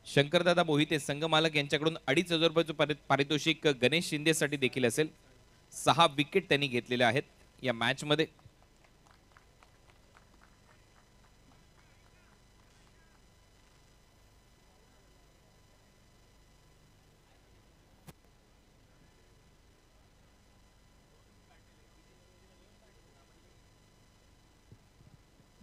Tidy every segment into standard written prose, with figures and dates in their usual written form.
शंकरदादा मोहिते संघ मालक यांच्याकडून 2,500 रुपयाचं पारितोषिक गणेश शिंदेसाठी देखील असेल. 6 विकेट त्यांनी घेतलेल्या आहेत या मॅच मध्ये.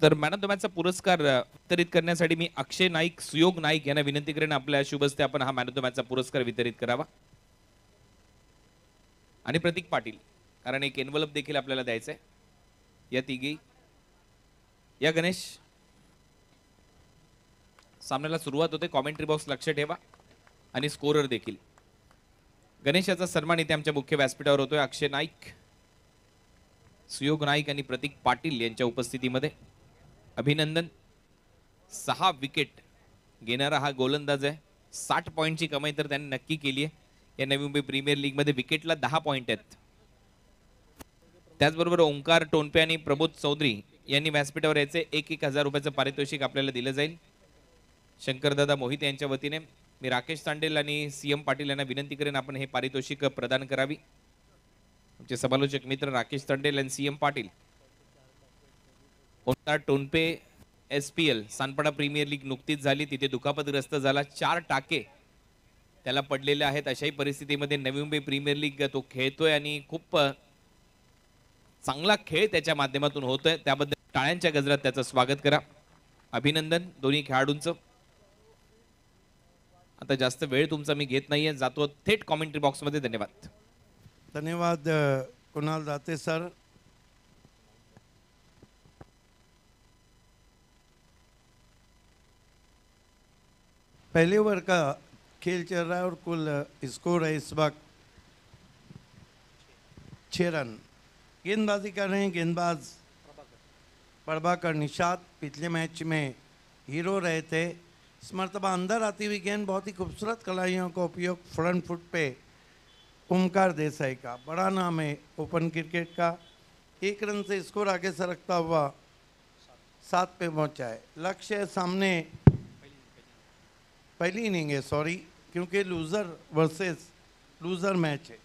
तर मॅन ऑफ द मॅचचा पुरस्कार वितरित करण्यासाठी मी अक्षय नाईक, सुयोग नाईक यांना विनंती करेन आपल्या शुभ हस्ते आपण हा मॅन ऑफ द मॅचचा पुरस्कार वितरित करावा. आणि प्रतीक पाटील, कारण एक एनवलप देखील आपल्याला द्यायचा आहे. या तिघी या गणेश. सामन्याला सुरुवात होते. कॉमेंट्री बॉक्स लक्ष ठेवा आणि स्कोरर देखील. गणेश याचा सन्मान इथे आमच्या मुख्य व्यासपीठावर होतोय. अक्षय नाईक, सुयोग नाईक आणि प्रतीक पाटील यांच्या उपस्थितीमध्ये. अभिनंदन. 6 विकेट घेणारा हा गोलंदाज आहे. 60 पॉईंटची कमाई तर त्यांनी नक्की केली आहे. या नवी मुंबई प्रीमियर लीग मध्ये विकेटला 10 पॉईंट आहेत. त्याचबरोबर ओंकार टोनपे आणि प्रबोध चौधरी यांनी व्यासपीठावर याचे 1,000 रुपयाचं पारितोषिक आपल्याला दिलं जाईल. शंकरदादा मोहिते यांच्या वतीने मी राकेश तांडेल आणि सीएम पाटील यांना विनंती करेन आपण हे पारितोषिक प्रदान करावी. आमचे समालोचक मित्र राकेश तांडेल आणि CM Patil. Omkar Tonpe SPL Sanpada premier league नुकतीच झाली, तिथे दुखापतग्रस्त झाला. 4 टाके त्याला पडलेले आहेत. अशाही परिस्थितीमध्ये नवी मुंबई प्रीमियर लीग तो खेळतोय आणि खूप चांगला खेळ त्याच्या माध्यमातून होतोय. त्याबद्दल टाळ्यांच्या गजरात त्याचं स्वागत करा. अभिनंदन दोन्ही खेळाडूंचं. आता जास्त वेळ तुमचा मी घेत नाहीये, जातो थेट कॉमेंट्री बॉक्स मध्ये. धन्यवाद. धन्यवाद कुणाल दाते सर. पहले ओवर का खेल चल रहा है और कुल स्कोर है इस वक्त 6 रन. गेंदबाजी कर रहे हैं गेंदबाज प्रभाकर निषाद. पिछले मैच में हीरो रहे थे. इस मरतबा अंदर आती हुई गेंद बहुत ही खूबसूरत कलाइयों का उपयोग फ्रंट फुट पे ओमकार देसाई का. बड़ा नाम है ओपन क्रिकेट का. 1 रन से स्कोर आगे सरकता हुआ 7 पे पहुंचा है. लक्ष्य है सामने. पहली इनिंग है सॉरी, क्योंकि लूजर वर्सेस लूजर मैच है.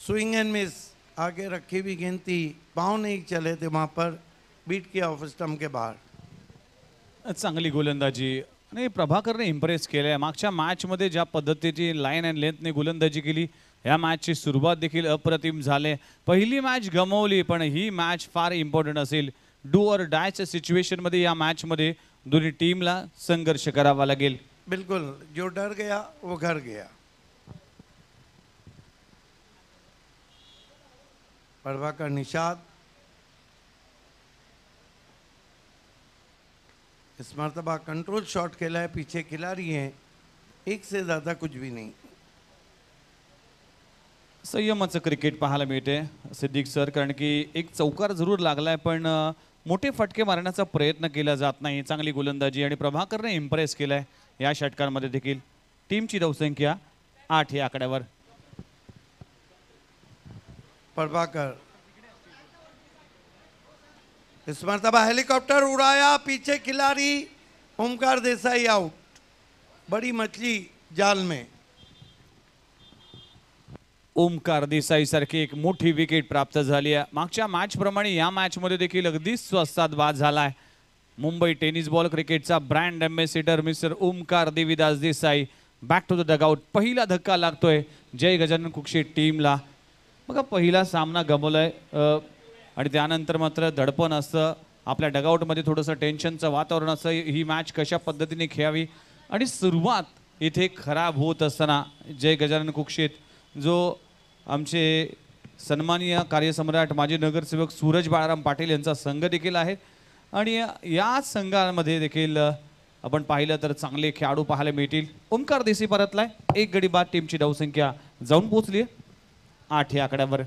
Swing end miss. आगे रखी हुई गेंद थी, पाँव नहीं चले थे वहां पर. बीट किया ऑफ स्टंप के बाहर. चांगली गोलंदाजी आणि प्रभाकरने इम्प्रेस केलंय. मागच्या मॅच मध्ये ज्या पद्धतीची लाईन अँड लेंथने गोलंदाजी केली, या मॅचची सुरुवात देखील अप्रतिम झाले. पहिली मॅच गमावली, पण ही मॅच फार इम्पॉर्टंट असेल. डू और डायच्या सिच्युएशन मध्ये या मॅच मध्ये दोन्ही टीमला संघर्ष करावा लागेल. बिल्कुल, जो डर गया वो घर गया. प्रभाकर निषाद इस मरतबा कंट्रोल शॉट खेला है. पीछे खिलाड़ी हैं, एक से ज्यादा कुछ भी नहीं. संयमाचं क्रिकेट पाहायला मिळते सिद्दीक सर, कारण की एक चौकार जरूर लागलाय, पण मोठे फटके मारण्याचा प्रयत्न केला जात नाही. चांगली गोलंदाजी आणि प्रभाकरने इम्प्रेस केलाय या षटकांमध्ये देखील. टीमची धावसंख्या 8 या आकड्यावर. प्रभाकर इस मरतबा हेलीकॉप्टर उड़ाया. पीछे खिलाड़ी ओमकार देसाई आउट. बड़ी मछली जाल में. ओमकार देसाई सारखी एक मोठी विकेट प्राप्त झाली आहे. मागच्या मॅच प्रमाणे या मॅच मध्ये देखील अगदी स्वस्तात बाद झालाय. मुंबई टेनिस बॉल क्रिकेटचा brand ambassador mister Omkar Devidas Desai back to the dugout. पहिला धक्का लागतोय जय गजानन कुक्षी टीमला. बघा, पहिला सामना गमवलाय आणि त्यानंतर मात्र धडपण असतं. आपल्या डगआउटमध्ये थोडंसं टेन्शनचं वातावरण असतं. ही मॅच कशा पद्धतीने खेळावी आणि सुरुवात इथे खराब होत असताना जय गजानन कुक्षित, जो आमचे सन्माननीय कार्यसम्राट माजी नगरसेवक सूरज बाळाराम पाटील यांचा संघ देखील आहे. आणि या संघामध्ये देखील आपण पाहिलं तर चांगले खेळाडू पाहायला मिळतील. ओमकार देसाई परतलाय. 1 गडी बाद. टीमची धावसंख्या जाऊन पोहोचली 8 या आकड्यावर.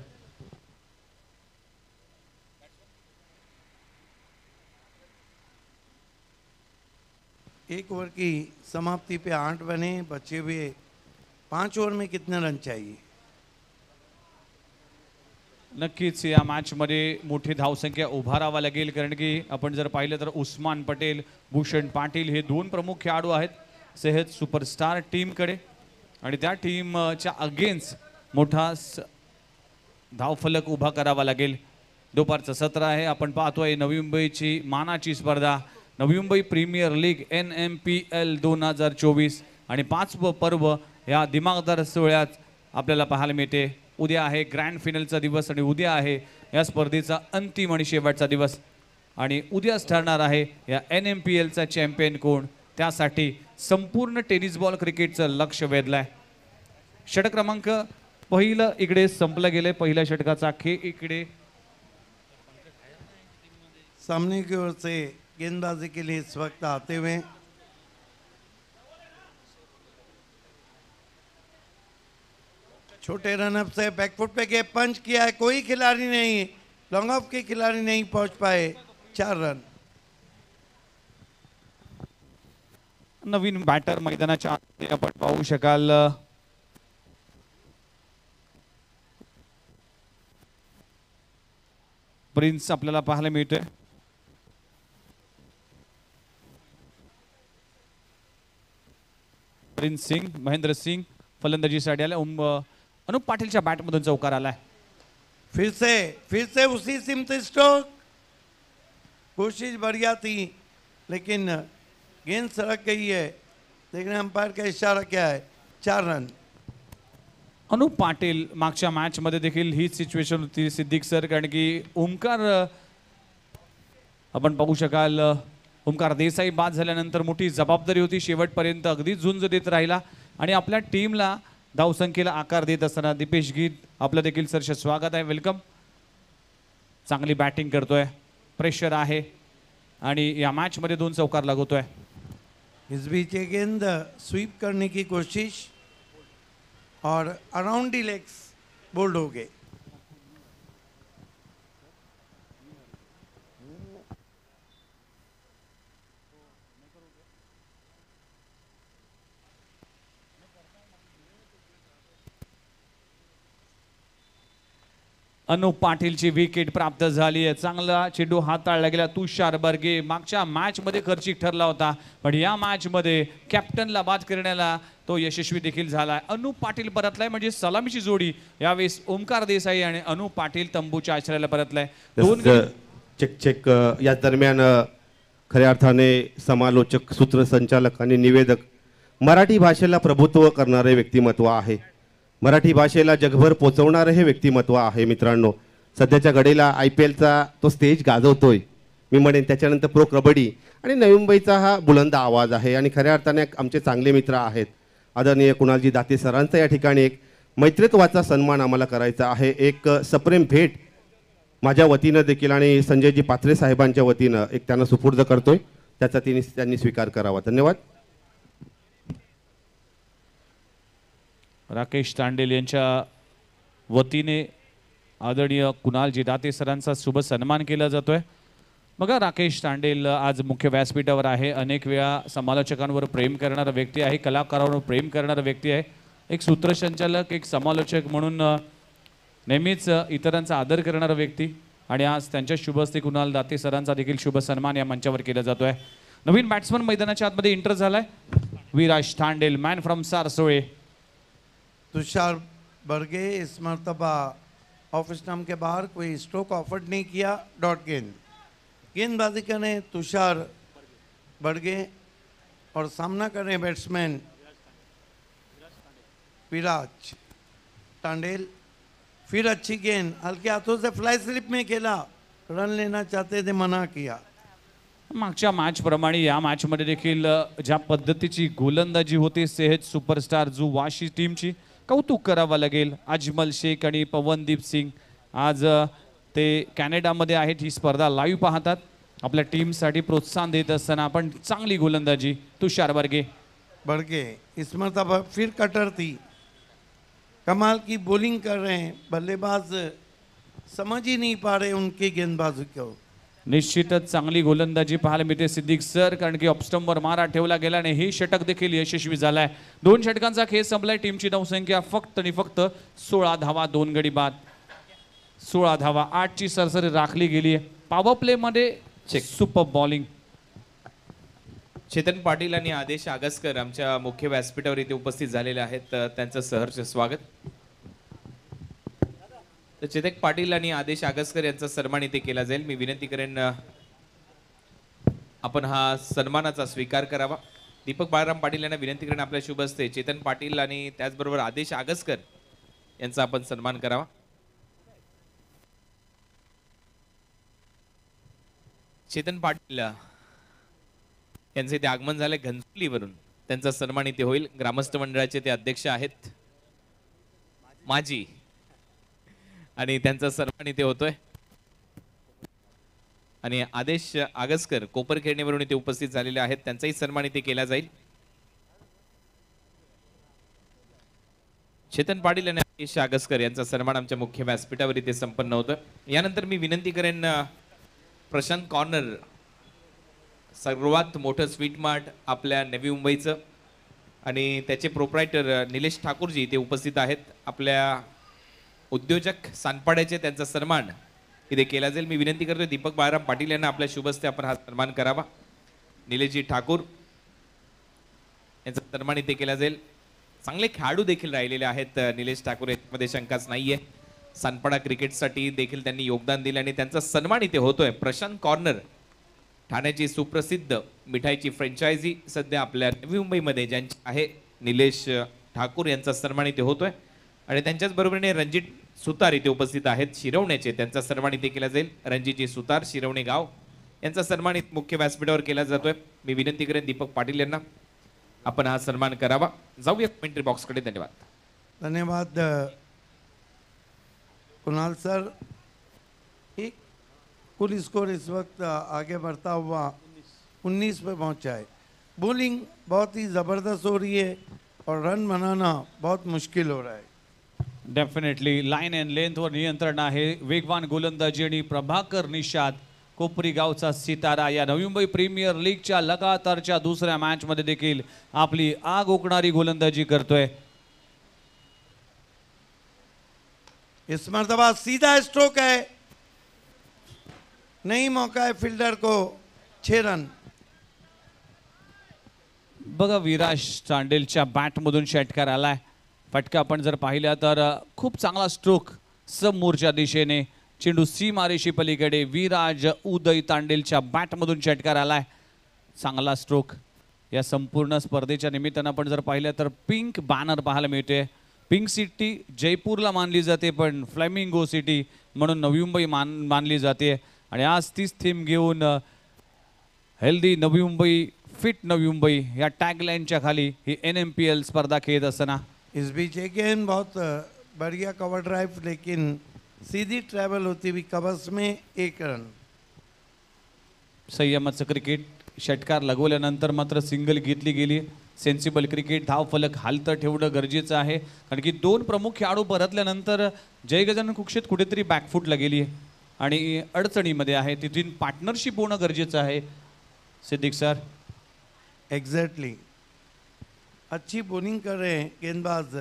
एक ओवर की समाप्ति पे 8 बने. बचे हुए 5 ओवर में कितने रन चाहिए? नक्कीच या मॅचमध्ये मोठी धावसंख्या उभारावा लागेल, कारण की आपण जर पाहिलं तर उस्मान पटेल, भूषण पाटील हे दोन प्रमुख खेळाडू आहेत सेहत सुपरस्टार टीमकडे, आणि त्या टीमच्या अगेन्स्ट मोठा धावफलक उभा करावा लागेल. दुपारचं सत्र आहे. आपण पाहतोय नवी मुंबईची मानाची स्पर्धा, Navi Mumbai premier league NMPL 2024, आणि 5 पर्व या दिमागदार सोहळ्यात आपल्याला पाहायला मिळते. उद्या आहे ग्रँड फायनलचा दिवस, आणि उद्या आहे या स्पर्धेचा अंतिम आणि शेवटचा दिवस, आणि उद्याच ठरणार आहे या NMPLचा चॅम्पियन कोण. त्यासाठी संपूर्ण टेनिस बॉल क्रिकेटचं लक्ष वेधलंय. षटक क्रमांक पहिलं इकडे संपलं गेले. पहिल्या षटकाचा खेळ इकडे. सामने की ओर से गेंदबाजी के लिए इस वक्त आते हुए छोटे रनअप से बैकफुट पे गए, पंच किया है, कोई खिलाड़ी नहीं, लॉन्ग ऑफ के खिलाड़ी नहीं पहुंच पाए. 4 रन. नवीन बॅटर मैदानाच्या आत आपण पाहू शकाल. प्रिन्स आपल्याला पाहायला मिळतोय. प्रिन्स सिंग, महेंद्र सिंग फलंदाजीसाठी आले. अनुप पाटीलच्या बॅटमधून चौकार आलाय. फिर से उसी सिमत स्ट्रोक. कोशिश बढ़िया थी, लेकिन गेंद सड़क गई है. देखने अंपायर का इशारा क्या है. 4 रन. अनुप पाटील मागच्या मॅच मध्ये देखील हीच सिच्युएशन होती सिद्दीक सर, कारण की ओमकार आपण पाहू शकाल ओमकार देसाई बाद झाल्यानंतर मोठी जबाबदारी होती. शेवटपर्यंत अगदी झुंज देत राहिला, आणि आपल्या टीमला धावसंख्येला आकार देत असताना दीपेश गीत आपलं देखील सरचे स्वागत आहे. वेलकम. चांगली बॅटिंग करतोय, प्रेशर आहे, आणि या मॅच मध्ये 2 चौकार लागवतोय. इस बीच ये गेंद स्वीप करने की कोशिश और अराउंड दी लेग्स बोल्ड हो गए. अनुप पाटीलची विकेट प्राप्त झाली आहे. चांगला चेंडू हाताळला गेला. तुषार बर्गे मागच्या मॅच मध्ये खर्चिक ठरला होता, पण या मॅच मध्ये कॅप्टनला बाद करण्याला तो यशस्वी देखील झाला. अनुप पाटील परतलाय, म्हणजे सलामीची जोडी यावेळेस ओमकार देसाई आणि अनुप पाटील तंबूच्या आश्रयाला परतलाय. चेक या दरम्यान खऱ्या अर्थाने समालोचक, सूत्रसंचालक आणि निवेदक मराठी भाषेला प्रभुत्व करणारे व्यक्तिमत्व आहे. मराठी भाषेला जगभर पोचवणारे हे व्यक्तिमत्व आहे. मित्रांनो, सध्याच्या घडीला IPLचा तो स्टेज गाजवतोय. मी म्हणेन त्याच्यानंतर प्रो कबड्डी आणि नवी मुंबईचा हा बुलंद आवाज आहे. आणि खऱ्या अर्थाने आमचे चांगले मित्र आहेत. आदरणीय कुणालजी दाते सरांचा या ठिकाणी एक मैत्रीत्वाचा सन्मान आम्हाला करायचा आहे. एक सप्रेम भेट माझ्या वतीनं देखील आणि संजयजी पात्रे साहेबांच्या वतीनं एक त्यांना सुपूर्द करतोय. त्याचा त्यांनी स्वीकार करावा. धन्यवाद. राकेश तांडेल यांच्या वतीने आदरणीय कुणालजी दाते सरांचा शुभ सन्मान केला जातोय. बघा, राकेश तांडेल आज मुख्य व्यासपीठावर आहे. अनेक वेळा समालोचकांवर प्रेम करणारा व्यक्ती आहे, कलाकारांवर प्रेम करणारा व्यक्ती आहे. एक सूत्रसंचालक, एक समालोचक म्हणून नेहमीच इतरांचा आदर करणारा व्यक्ती, आणि आज त्यांच्या शुभ हस्ते कुणाल दाते सरांचा देखील शुभ सन्मान या मंचावर केला जातोय. नवीन बॅट्समन मैदानाच्या आतमध्ये एंटर झालाय. Viraj Tandel, man from Sarsole. तुषार बर्गे इस मरतबा ऑफ स्टंप के बाहर कोई स्ट्रोक ऑफर्ड नहीं किया. डॉट गेंद. गेंदबाजी करें तुषार बर्गे और सामना करें बैट्समैन विराज तांडेल. फिर अच्छी गेंद हल्के हाथों से फ्लाई स्लिप में खेला. रन लेना चाहते थे, मना किया. मागच्या मॅच प्रमाणे या मॅच मध्ये देखील ज्या पद्धतीची गोलंदाजी होती सेहत सुपरस्टार जू वाशी टीमची, कौतुक करावं लागेल. अजमल शेख आणि पवनदीप सिंग आज ते कॅनडामध्ये आहेत. ही स्पर्धा लाईव्ह पाहतात. आपल्या टीमसाठी प्रोत्साहन देत असताना आपण चांगली गोलंदाजी. तुषार बर्गे इस मरतबा फिर कटर थी. कमाल की बॉलिंग कर रहे हैं. बल्लेबाज समझ ही नहीं पा रहे उनकी गेंदबाजी को. निश्चितच चांगली गोलंदाजी पाहायला मिळते सिद्दीक सर, कारण की ऑफस्टंपवर मारा ठेवला गेला आणि हे षटक देखील यशस्वी झालाय. 2 षटकांचा खेळ संपलाय. टीमची धावसंख्या फक्त आणि फक्त 16 धावा, 2 गडी बाद. 16 धावा, 8ची सरसरी राखली गेली आहे. पॉवर प्ले मध्ये Check. Super bowling. Chetan Patil आणि आदेश आगसकर आमच्या मुख्य व्यासपीठावर इथे उपस्थित झालेले आहेत. त्यांचं सहर्ष स्वागत. तर चेतक पाटील आणि आदेश आगसकर यांचा सन्मान इथे केला जाईल. मी विनंती करेन आपण हा सन्मानाचा स्वीकार करावा. दीपक बाळराम पाटील यांना विनंती करेन आपल्या शुभ हस्ते चेतन पाटील आणि त्याचबरोबर आदेश आगसकर यांचा आपण सन्मान करावा. चेतन पाटील यांचे इथे आगमन झाले घनसोलीवरून. त्यांचा सन्मान इथे होईल. ग्रामस्थ मंडळाचे ते अध्यक्ष आहेत माजी, आणि त्यांचा सन्मान इथे होतोय. आणि आदेश आगसकर कोपरखेरणेवरून इथे उपस्थित झालेले आहेत. त्यांचाही सन्मान इथे केला जाईल. चेतन पाटील आणि आदेश आगसकर यांचा सन्मान आमच्या मुख्य व्यासपीठावर इथे संपन्न होतं. यानंतर मी विनंती करेन प्रशांत कॉर्नर, सर्वात मोठं स्वीट मार्ट आपल्या नवी मुंबईचं, आणि त्याचे प्रोप्रायटर निलेश ठाकूरजी इथे उपस्थित आहेत. आपल्या उद्योजक सानपाड्याचे त्यांचा सन्मान इथे केला जाईल. मी विनंती करतोय दीपक बाळराम पाटील यांना आपल्या शुभ हस्ते आपण हा सन्मान करावा. निलेशजी ठाकूर यांचा सन्मान इथे केला जाईल. चांगले खेळाडू देखील राहिलेले आहेत निलेश ठाकूर, यामध्ये शंकाच नाहीये. सानपाडा क्रिकेटसाठी देखील त्यांनी योगदान दिले आणि त्यांचा सन्मान इथे होतोय. प्रशांत कॉर्नर, ठाण्याची सुप्रसिद्ध मिठाईची फ्रँचायझी सध्या आपल्या नवी मुंबईमध्ये ज्यांची आहे, निलेश ठाकूर यांचा सन्मान इथे होतोय. आणि त्यांच्याच बरोबरीने रणजित सुतार इथे उपस्थित आहेत शिरवण्याचे, त्यांचा सन्मान इथे केला जाईल. रणजितजी सुतार, शिरवणे गाव, यांचा सन्मान मुख्य व्यासपीठावर केला जातोय. मी विनंती करेन दीपक पाटील यांना आपण हा सन्मान करावा. जाऊया कमेंट्री बॉक्सकडे. धन्यवाद. धन्यवाद कुणाल सर. एक कुल स्कोर इस वक्त आगे बढ़ता हुआ 19 पे पहुंचा है. बॉलिंग बहुत ही ज़बरदस्त हो रही है और रन बनाना बहुत मुश्किल हो रहा है. डेफिनेटली लाईन अँड लेंथवर नियंत्रण आहे. वेगवान गोलंदाजी आणि प्रभाकर निषाद, कोपरी गावचा सितारा, या नवी मुंबई प्रीमियर लीगच्या लगातारच्या दुसऱ्या मॅच मध्ये देखील आपली आग ओकणारी गोलंदाजी करतोय. इस मर्तबा सीधा स्ट्रोक है, नहीं मौका है फील्डर को. 6 रन. बघा विराज चांडेलच्या बॅटमधून षटकार आलाय. फटका आपण जर पाहिला तर खूप चांगला स्ट्रोक समोरच्या दिशेने, चेंडू सीमारेषी पलीकडे. विराज उदय तांडेलच्या बॅटमधून षटकार आलाय. चांगला स्ट्रोक. या संपूर्ण स्पर्धेच्या निमित्तानं आपण जर पाहिलं तर पिंक बॅनर पाहायला मिळते. पिंक सिटी जयपूरला मानली जाते, पण फ्लेमिंगो सिटी म्हणून नवी मुंबई मानली जाते. आणि आज तीच थीम घेऊन हेल्दी नवी मुंबई, फिट नवी मुंबई या टॅगलाईनच्या खाली ही NMPL स्पर्धा खेळत असताना इस बीच अगेन बहुत बढ़िया कवर ड्राइव, लेकिन सीधी ट्रैवल होती हुई कवर्स में 1 रन. संयमाचं क्रिकेट. षटकार लगवल्यानंतर मात्र सिंगल घेतली गेली. Sensible cricket. धाव फलक हालतं ठेवणं गरजेचं आहे, कारण की 2 प्रमुख खेळाडू परतल्यानंतर जय गजानन कुक्षेत कुठेतरी बॅकफूटला गेली आहे आणि अडचणीमध्ये आहे. तिथून पार्टनरशिप होणं गरजेचं आहे. सिद्दीक सर. एग्जैक्टली. अच्छी बॉलिंग कर रहे हैं गेंदबाज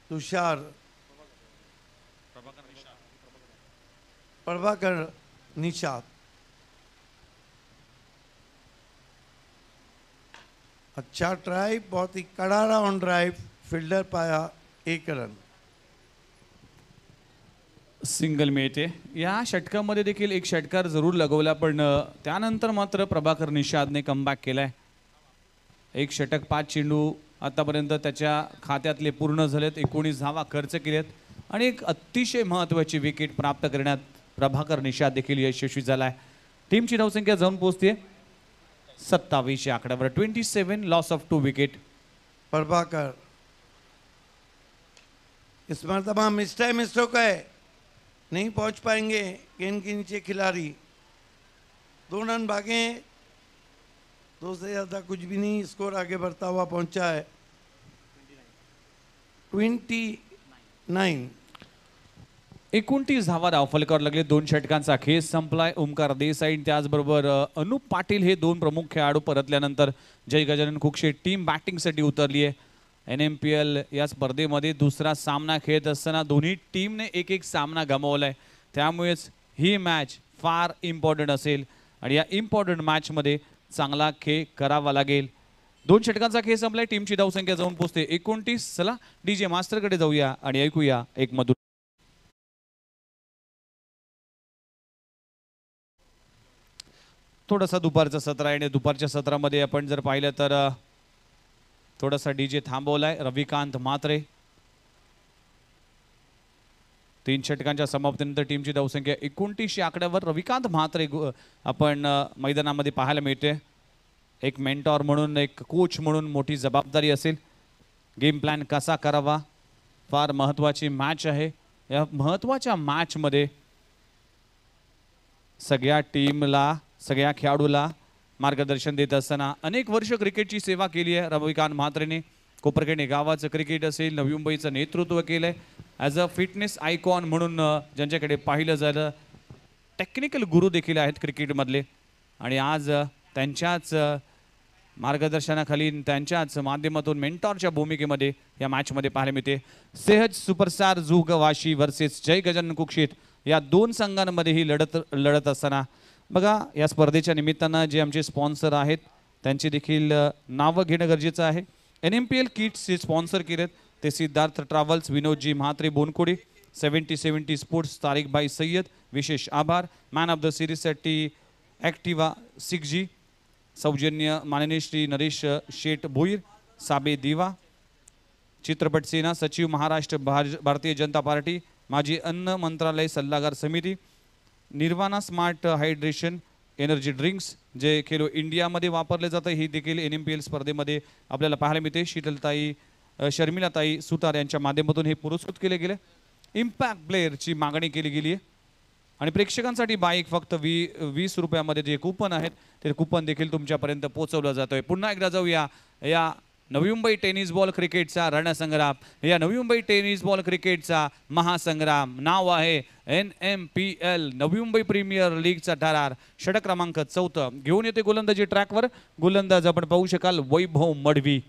तुषार प्रभाकर निषाद. अच्छा ड्राइव, बहुत ही कड़ा ऑन ड्राइव. फील्डर पाया 1 रन. सिंगल मिळते. या षटकामध्ये देखील एक षटकार जरूर लगवला, पण त्यानंतर मात्र प्रभाकर निषादने कमबॅक केलाय. 1 षटक 5 चेंडू आतापर्यंत त्याच्या खात्यातले पूर्ण झालेत. 19 धावा खर्च केलेत आणि एक अतिशय महत्त्वाची विकेट प्राप्त करण्यात प्रभाकर निषाद देखील यशस्वी झालाय. टीमची धावसंख्या जाऊन पोहोचते 27 या आकड्यावर. 27, लॉस ऑफ 2 विकेट. प्रभाकर इस मरतबा मिस्टेक है, नहीं पहुंच पाएंगे गेंद के नीचे खिलाड़ी. 2 रन भागे, 2 से ज़्यादा कुछ भी नहीं. स्कोर आगे बढ़ता हुआ पहुंचा है 29. 29 धावा धावफलकावर लागले. 2 षटकांचा खेळ संपलाय. ओमकार देसाई त्याचबरोबर अनुप पाटील हे 2 प्रमुख खेळाडू परतल्यानंतर जय गजानन कुक्षे टीम बॅटिंगसाठी उतरली आहे. NMPL या स्पर्धेमध्ये दुसरा सामना खेळत असताना दोन्ही टीमने 1-1 सामना गमावलाय. त्यामुळेच ही मॅच फार इम्पॉर्टंट असेल आणि या इम्पॉर्टंट मॅचमध्ये चांगला खेळ करावा लागेल. 2 षटकांचा खेळ संपलाय. टीमची धावसंख्या जाऊन पोहोचते 29. चला डीजे मास्टरकडे जाऊया आणि ऐकूया एक मधुर. थोडासा दुपारचं सत्र आहे आणि दुपारच्या सत्रामध्ये आपण जर पाहिलं तर थोडासा डीजे थांबवलाय. रविकांत म्हात्रे 3 षटकांच्या समाप्तीनंतर टीमची धावसंख्या 29 आकड्यावर रविकांत म्हात्रे आपण मैदानामध्ये पाहायला मिळते. एक मेंटॉर म्हणून, एक कोच म्हणून मोठी जबाबदारी असेल. गेम प्लॅन कसा करावा, फार महत्त्वाची मॅच आहे. या महत्त्वाच्या मॅचमध्ये सगळ्या टीमला, सगळ्या खेळाडूला मार्गदर्शन देत असताना अनेक वर्ष क्रिकेटची सेवा केली आहे रविकांत म्हात्रेने. कोपरखेडणे गावाचं क्रिकेट असेल, नवी मुंबईचं नेतृत्व केलं आहे. ॲज अ फिटनेस आयकॉन म्हणून ज्यांच्याकडे पाहिलं झालं, टेक्निकल गुरु देखील आहेत क्रिकेटमधले. आणि आज त्यांच्याच मार्गदर्शनाखाली, त्यांच्याच माध्यमातून मेंटॉरच्या भूमिकेमध्ये या मॅचमध्ये पाहायला मिळते. सेहज सुपरस्टार जुग वाशी वर्सेस जय गजानन कुक्षित या 2 संघांमध्ये ही लढत असताना बघा, या स्पर्धेच्या निमित्तानं जे आमचे स्पॉन्सर आहेत त्यांची देखील नावं घेणं गरजेचं आहे. NMPL किट्स जे स्पॉन्सर केलेत ते सिद्धार्थ ट्रॅव्हल्स, विनोदजी म्हात्रे बोनकोडी, 70-70 स्पोर्ट्स तारिकबाई सय्यद, विशेष आभार. मॅन ऑफ द सिरीजसाठी ॲक्टिवा 6G, सौजन्य माननीय श्री नरेश शेठ भोईर, साबे दिवा. चित्रपट सेना सचिव महाराष्ट्र भारतीय जनता पार्टी, माजी अन्न मंत्रालय सल्लागार समिती. Nirvana smart hydration energy drinks जे खेलो इंडियामध्ये वापरले जातं, ही देखील NMPL स्पर्धेमध्ये आपल्याला पाहायला मिळते. शीतलताई, शर्मिलाताई सुतार यांच्या माध्यमातून हे पुरस्कृत केले गेले. इम्पॅक्ट प्लेअरची मागणी केली गेली आहे आणि प्रेक्षकांसाठी बाईक फक्त 20 रुपयामध्ये जे कूपन आहेत ते कूपन देखील तुमच्यापर्यंत पोहोचवलं जातं आहे. पुन्हा एकदा जाऊया या नवी मुंबई टेनिस बॉल क्रिकेटचा रणसंग्राम, या नवी मुंबई टेनिस बॉल क्रिकेटचा महासंग्राम. नाव आहे NMPL, नवी मुंबई प्रीमियर लीगचा ठरार. षटक क्रमांक 4 घेऊन येते गोलंदाजी ट्रॅकवर. गोलंदाज आपण पाहू शकाल वैभव मडवी.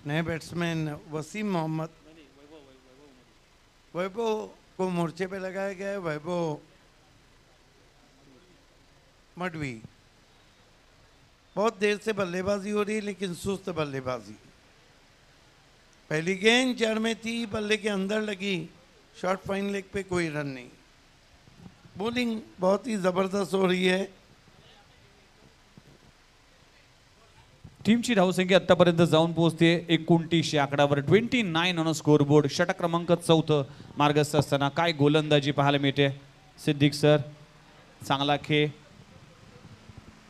नए बैट्समैन वसीम मोहम्मद. वैभव को मोर्चे पे लगाया गया है. वैभव मडवी. बहुत देर से बल्लेबाजी हो रही है लेकिन सुस्त बल्लेबाजी. पहली गेंद जड़ में थी, बल्ले के अंदर लगी, शॉर्ट फाइन लेग पे कोई रन नहीं. बॉलिंग बहुत ही ज़बरदस्त हो रही है. टीमची धावसंख्या आतापर्यंत जाऊन पोहोचते 29 आकड्यावर. 29 ऑन स्कोर बोर्ड. षटक क्रमांक 4 मार्गस्थ असताना काय गोलंदाजी पाहायला मिळते. सिद्दीक सर, चांगला खेळ.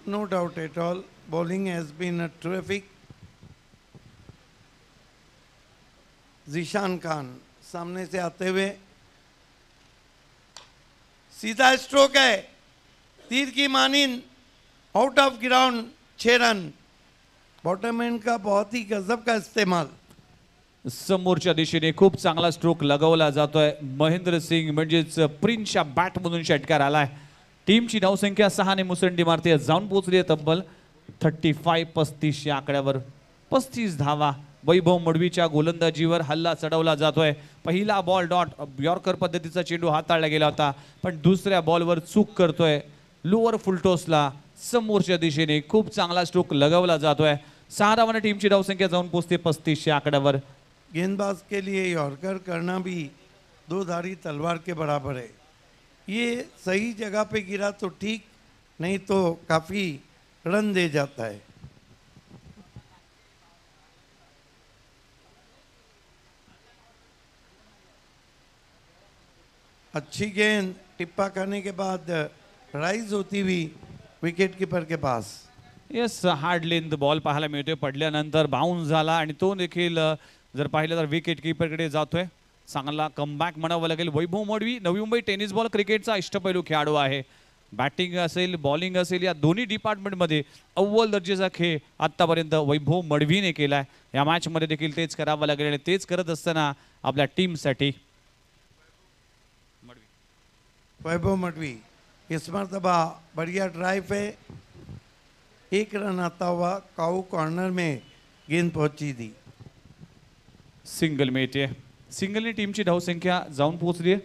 No doubt at all. Bowling has been a terrific. Zeeshan Khan सामने से आते हुए सीधा स्ट्रोक है, तीर की मानिंद, out of ground, 6 run. Bottom end का बहुत ही गजब का इस्तेमाल. समोरच्या दिशेने खूप चांगला स्ट्रोक लगावला जातोय. महेंद्र सिंग म्हणजेच प्रिन्सच्या बॅट मधून षटकार आलाय. टीमची धावसंख्या 6 ने मुसंडी मारते जाऊन पोहोचली आहे तब्बल 35 या आकड्यावर. 35 धावा. वैभव मडवीच्या गोलंदाजीवर हल्ला चढवला जातोय. पहिला बॉल डॉट यॉर्कर पद्धतीचा चेंडू हाताळला गेला होता, पण दुसऱ्या बॉलवर चूक करतोय. लोअर फुलटॉसला समोरच्या दिशेने खूप चांगला स्ट्रोक लगावला जातोय. 6 धावांनी टीमची धावसंख्या जाऊन पोहोचते 35 या आकड्यावर. गेंदबाज के लिए यॉर्कर करना भी 2 धारी तलवार के बराबर है. ये सही जगह पे गिरा तो ठीक, नहीं तो काफ़ी रन दे जाता है. अच्छी गेंद टिप्पा करने के बाद राइज होती हुई विकेट कीपर के पास. येस, हार्ड लेंथ बॉल पाहायला मिळतोय. पडल्यानंतर बाउन्स झाला आणि तो देखील जर पाहिलं तर विकेट कीपरकडे जातोय. चांगला कमबॅक म्हणावं लागेल. वैभव मडवी नवी मुंबई टेनिस बॉल क्रिकेटचा अष्टपैलू खेळाडू आहे. बॅटिंग असेल, बॉलिंग असेल, या दोन्ही डिपार्टमेंटमध्ये अव्वल दर्जाचा खेळ आतापर्यंत वैभव मडवीने केलाय. या मॅचमध्ये देखील तेच करावं लागेल आणि तेच करत असताना आपल्या टीमसाठी वैभव मडवी इस मरतबा बढ़िया ड्राइव है. 1 रन आता हुआ काऊ कॉर्नर में गेंद पहुंची थी. सिंगल मिळते. सिंगलने टीमची धावसंख्या जाऊन पोहोचली आहे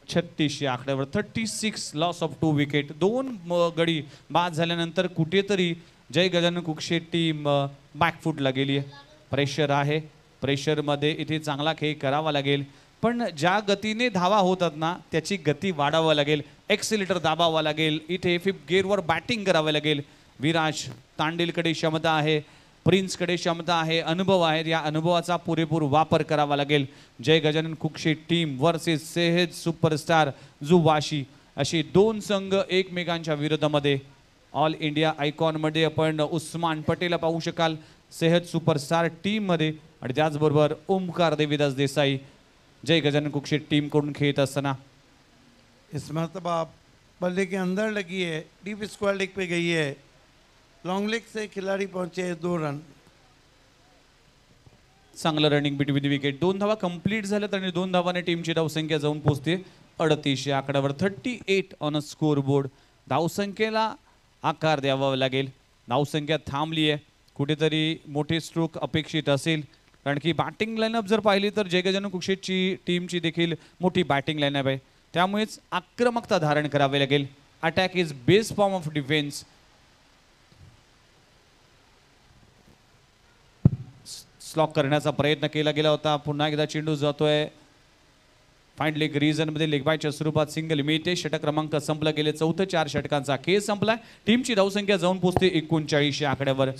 36 या आकड्यावर. 36 लॉस ऑफ 2 विकेट. दोन गडी बाद झाल्यानंतर कुठेतरी जय गजानन कुक्षे टीम बॅकफूटला गेली आहे. प्रेशर आहे, प्रेशरमध्ये इथे चांगला खेळ करावा लागेल, पण ज्या गतीने धावा होतात ना त्याची गती वाढावं लागेल, एक्सिलेटर दाबावा लागेल. इथे फिफ्थ गिअरवर बॅटिंग करावं लागेल. विराज तांडेलकडे क्षमता आहे, प्रिन्सकडे क्षमता आहे, अनुभव आहे. या अनुभवाचा पुरेपूर वापर करावा लागेल. जय गजानन कुक्षे टीम वर्सेस सेहेज सुपरस्टार जुवाशी अशी दोन संघ एकमेकांच्या विरोधामध्ये. ऑल इंडिया आयकॉनमध्ये आपण उस्मान पटेल पाहू शकाल सेहत सुपरस्टार टीममध्ये, आणि त्याचबरोबर ओमकार देवीदास देसाई जय गजानन कुक्षे टीम कडून खेळत असताना. इस मरतबा बल्ले के अंदर लगी है, डीप स्क्वायर लेग पे गई है, लॉन्ग लेग से खिलाड़ी पहुंचे 2 रन. चांगलं रनिंग बिटवीन विकेट. 2 धावा कंप्लीट झाल्यात आणि 2 धावाने टीमची धावसंख्या जाऊन पोहोचते 38 या आकड्यावर. 38 ऑन अ स्कोर बोर्ड. धावसंख्येला आकार द्यावा लागेल. धावसंख्या थांबली आहे, कुठेतरी मोठे स्ट्रोक अपेक्षित असेल, कारण की बॅटिंग लाईनअप जर पाहिली तर जय गजानन कुक्षेची टीमची देखील मोठी बॅटिंग लाईनअप आहे. त्यामुळेच आक्रमकता धारण करावी लागेल. Attack is best form of defence. Slog करण्याचा प्रयत्न केला गेला होता. पुन्हा एकदा चेंडू जातोय फाईन लेग रिजन मध्ये. लेग बायच्या स्वरूपात सिंगल मिळते. षटक क्रमांक संपला गेले. चौथं 4 षटकांचा खेळ संपलाय. टीमची धावसंख्या जाऊन पोहोचते 39 या आकड्यावर.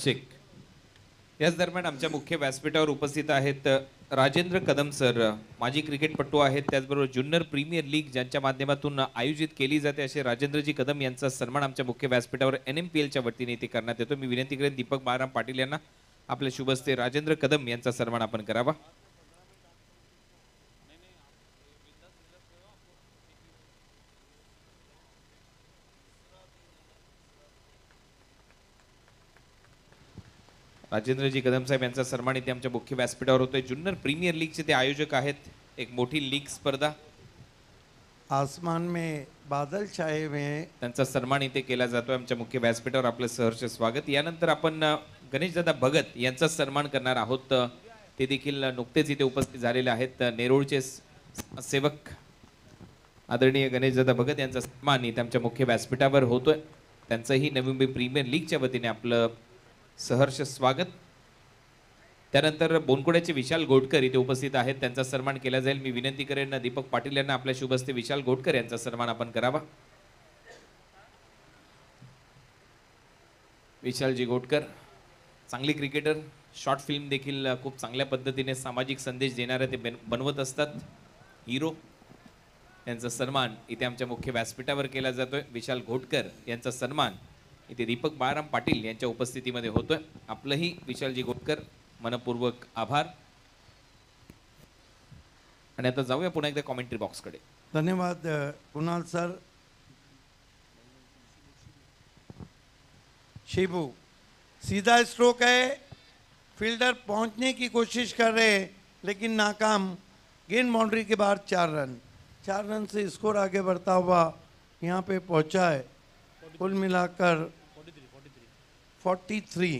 याच दरम्यान आमच्या मुख्य व्यासपीठावर उपस्थित आहेत राजेंद्र कदम सर, माजी क्रिकेटपटू आहेत, त्याचबरोबर ज्युनियर प्रीमियर लीग ज्यांच्या माध्यमातून आयोजित केली जाते असे राजेंद्रजी कदम यांचा सन्मान आमच्या मुख्य व्यासपीठावर NMPLच्या वतीने इथे करण्यात येतो. मी विनंती करेन दीपक बाळाराम पाटील यांना आपल्या शुभ हस्ते राजेंद्र कदम यांचा सन्मान आपण करावा. राजेंद्रजी कदम साहेब यांचा सन्मान इथे आमच्या मुख्य व्यासपीठावर होतोय. ज्युनियर प्रीमियर लीगचे ते आयोजक आहेत. एक मोठी लीग स्पर्धा, आसमान में बादल छाए हुए हैं. त्यांचा सन्मान इथे केला जातोय आमच्या मुख्य व्यासपीठावर. आपलं सहर्ष स्वागत. यानंतर आपण गणेशदादा भगत यांचा सन्मान करणार आहोत. ते देखील नुकतेच इथे उपस्थित झालेले आहेत. नेरूळचे सेवक आदरणीय गणेशदादा भगत यांचा सन्मान इथे आमच्या मुख्य व्यासपीठावर होतोय. त्यांचंही नवी मुंबई प्रीमियर लीगच्या वतीने आपलं सहर्ष स्वागत. त्यानंतर बोनकुड्याचे विशाल गोडकर इथे उपस्थित आहेत. त्यांचा सन्मान केला जाईल. मी विनंती करेन दीपक पाटील यांना आपल्या शुभ हस्ते विशाल गोडकर यांचा सन्मान आपण करावा. विशालजी गोडकर चांगली क्रिकेटर, शॉर्ट फिल्म देखील खूप चांगल्या पद्धतीने सामाजिक संदेश देणारे ते बनवत असतात. हिरो यांचा सन्मान इथे आमच्या मुख्य व्यासपीठावर केला जातोय. विशाल गोडकर यांचा सन्मान इथे दीपक बाळाराम पाटील यांच्या उपस्थितीमध्ये होतोय. आपलंही विशालजी गोडकर मनपूर्वक आभार. आणि आता जाऊया पुन्हा एकदा कॉमेंट्री बॉक्सकडे. धन्यवाद कुणाल सर. शिबू सीधा स्ट्रोक है, फील्डर पहुंचने की कोशिश कर रहे हैं लेकिन नाकाम. गेंद बाउंड्री के बाहर 4 रन. 4 रन से स्कोर आगे बढ़ता हुआ यहाँ पे पहुंचा है. कुल मिलाकर 43.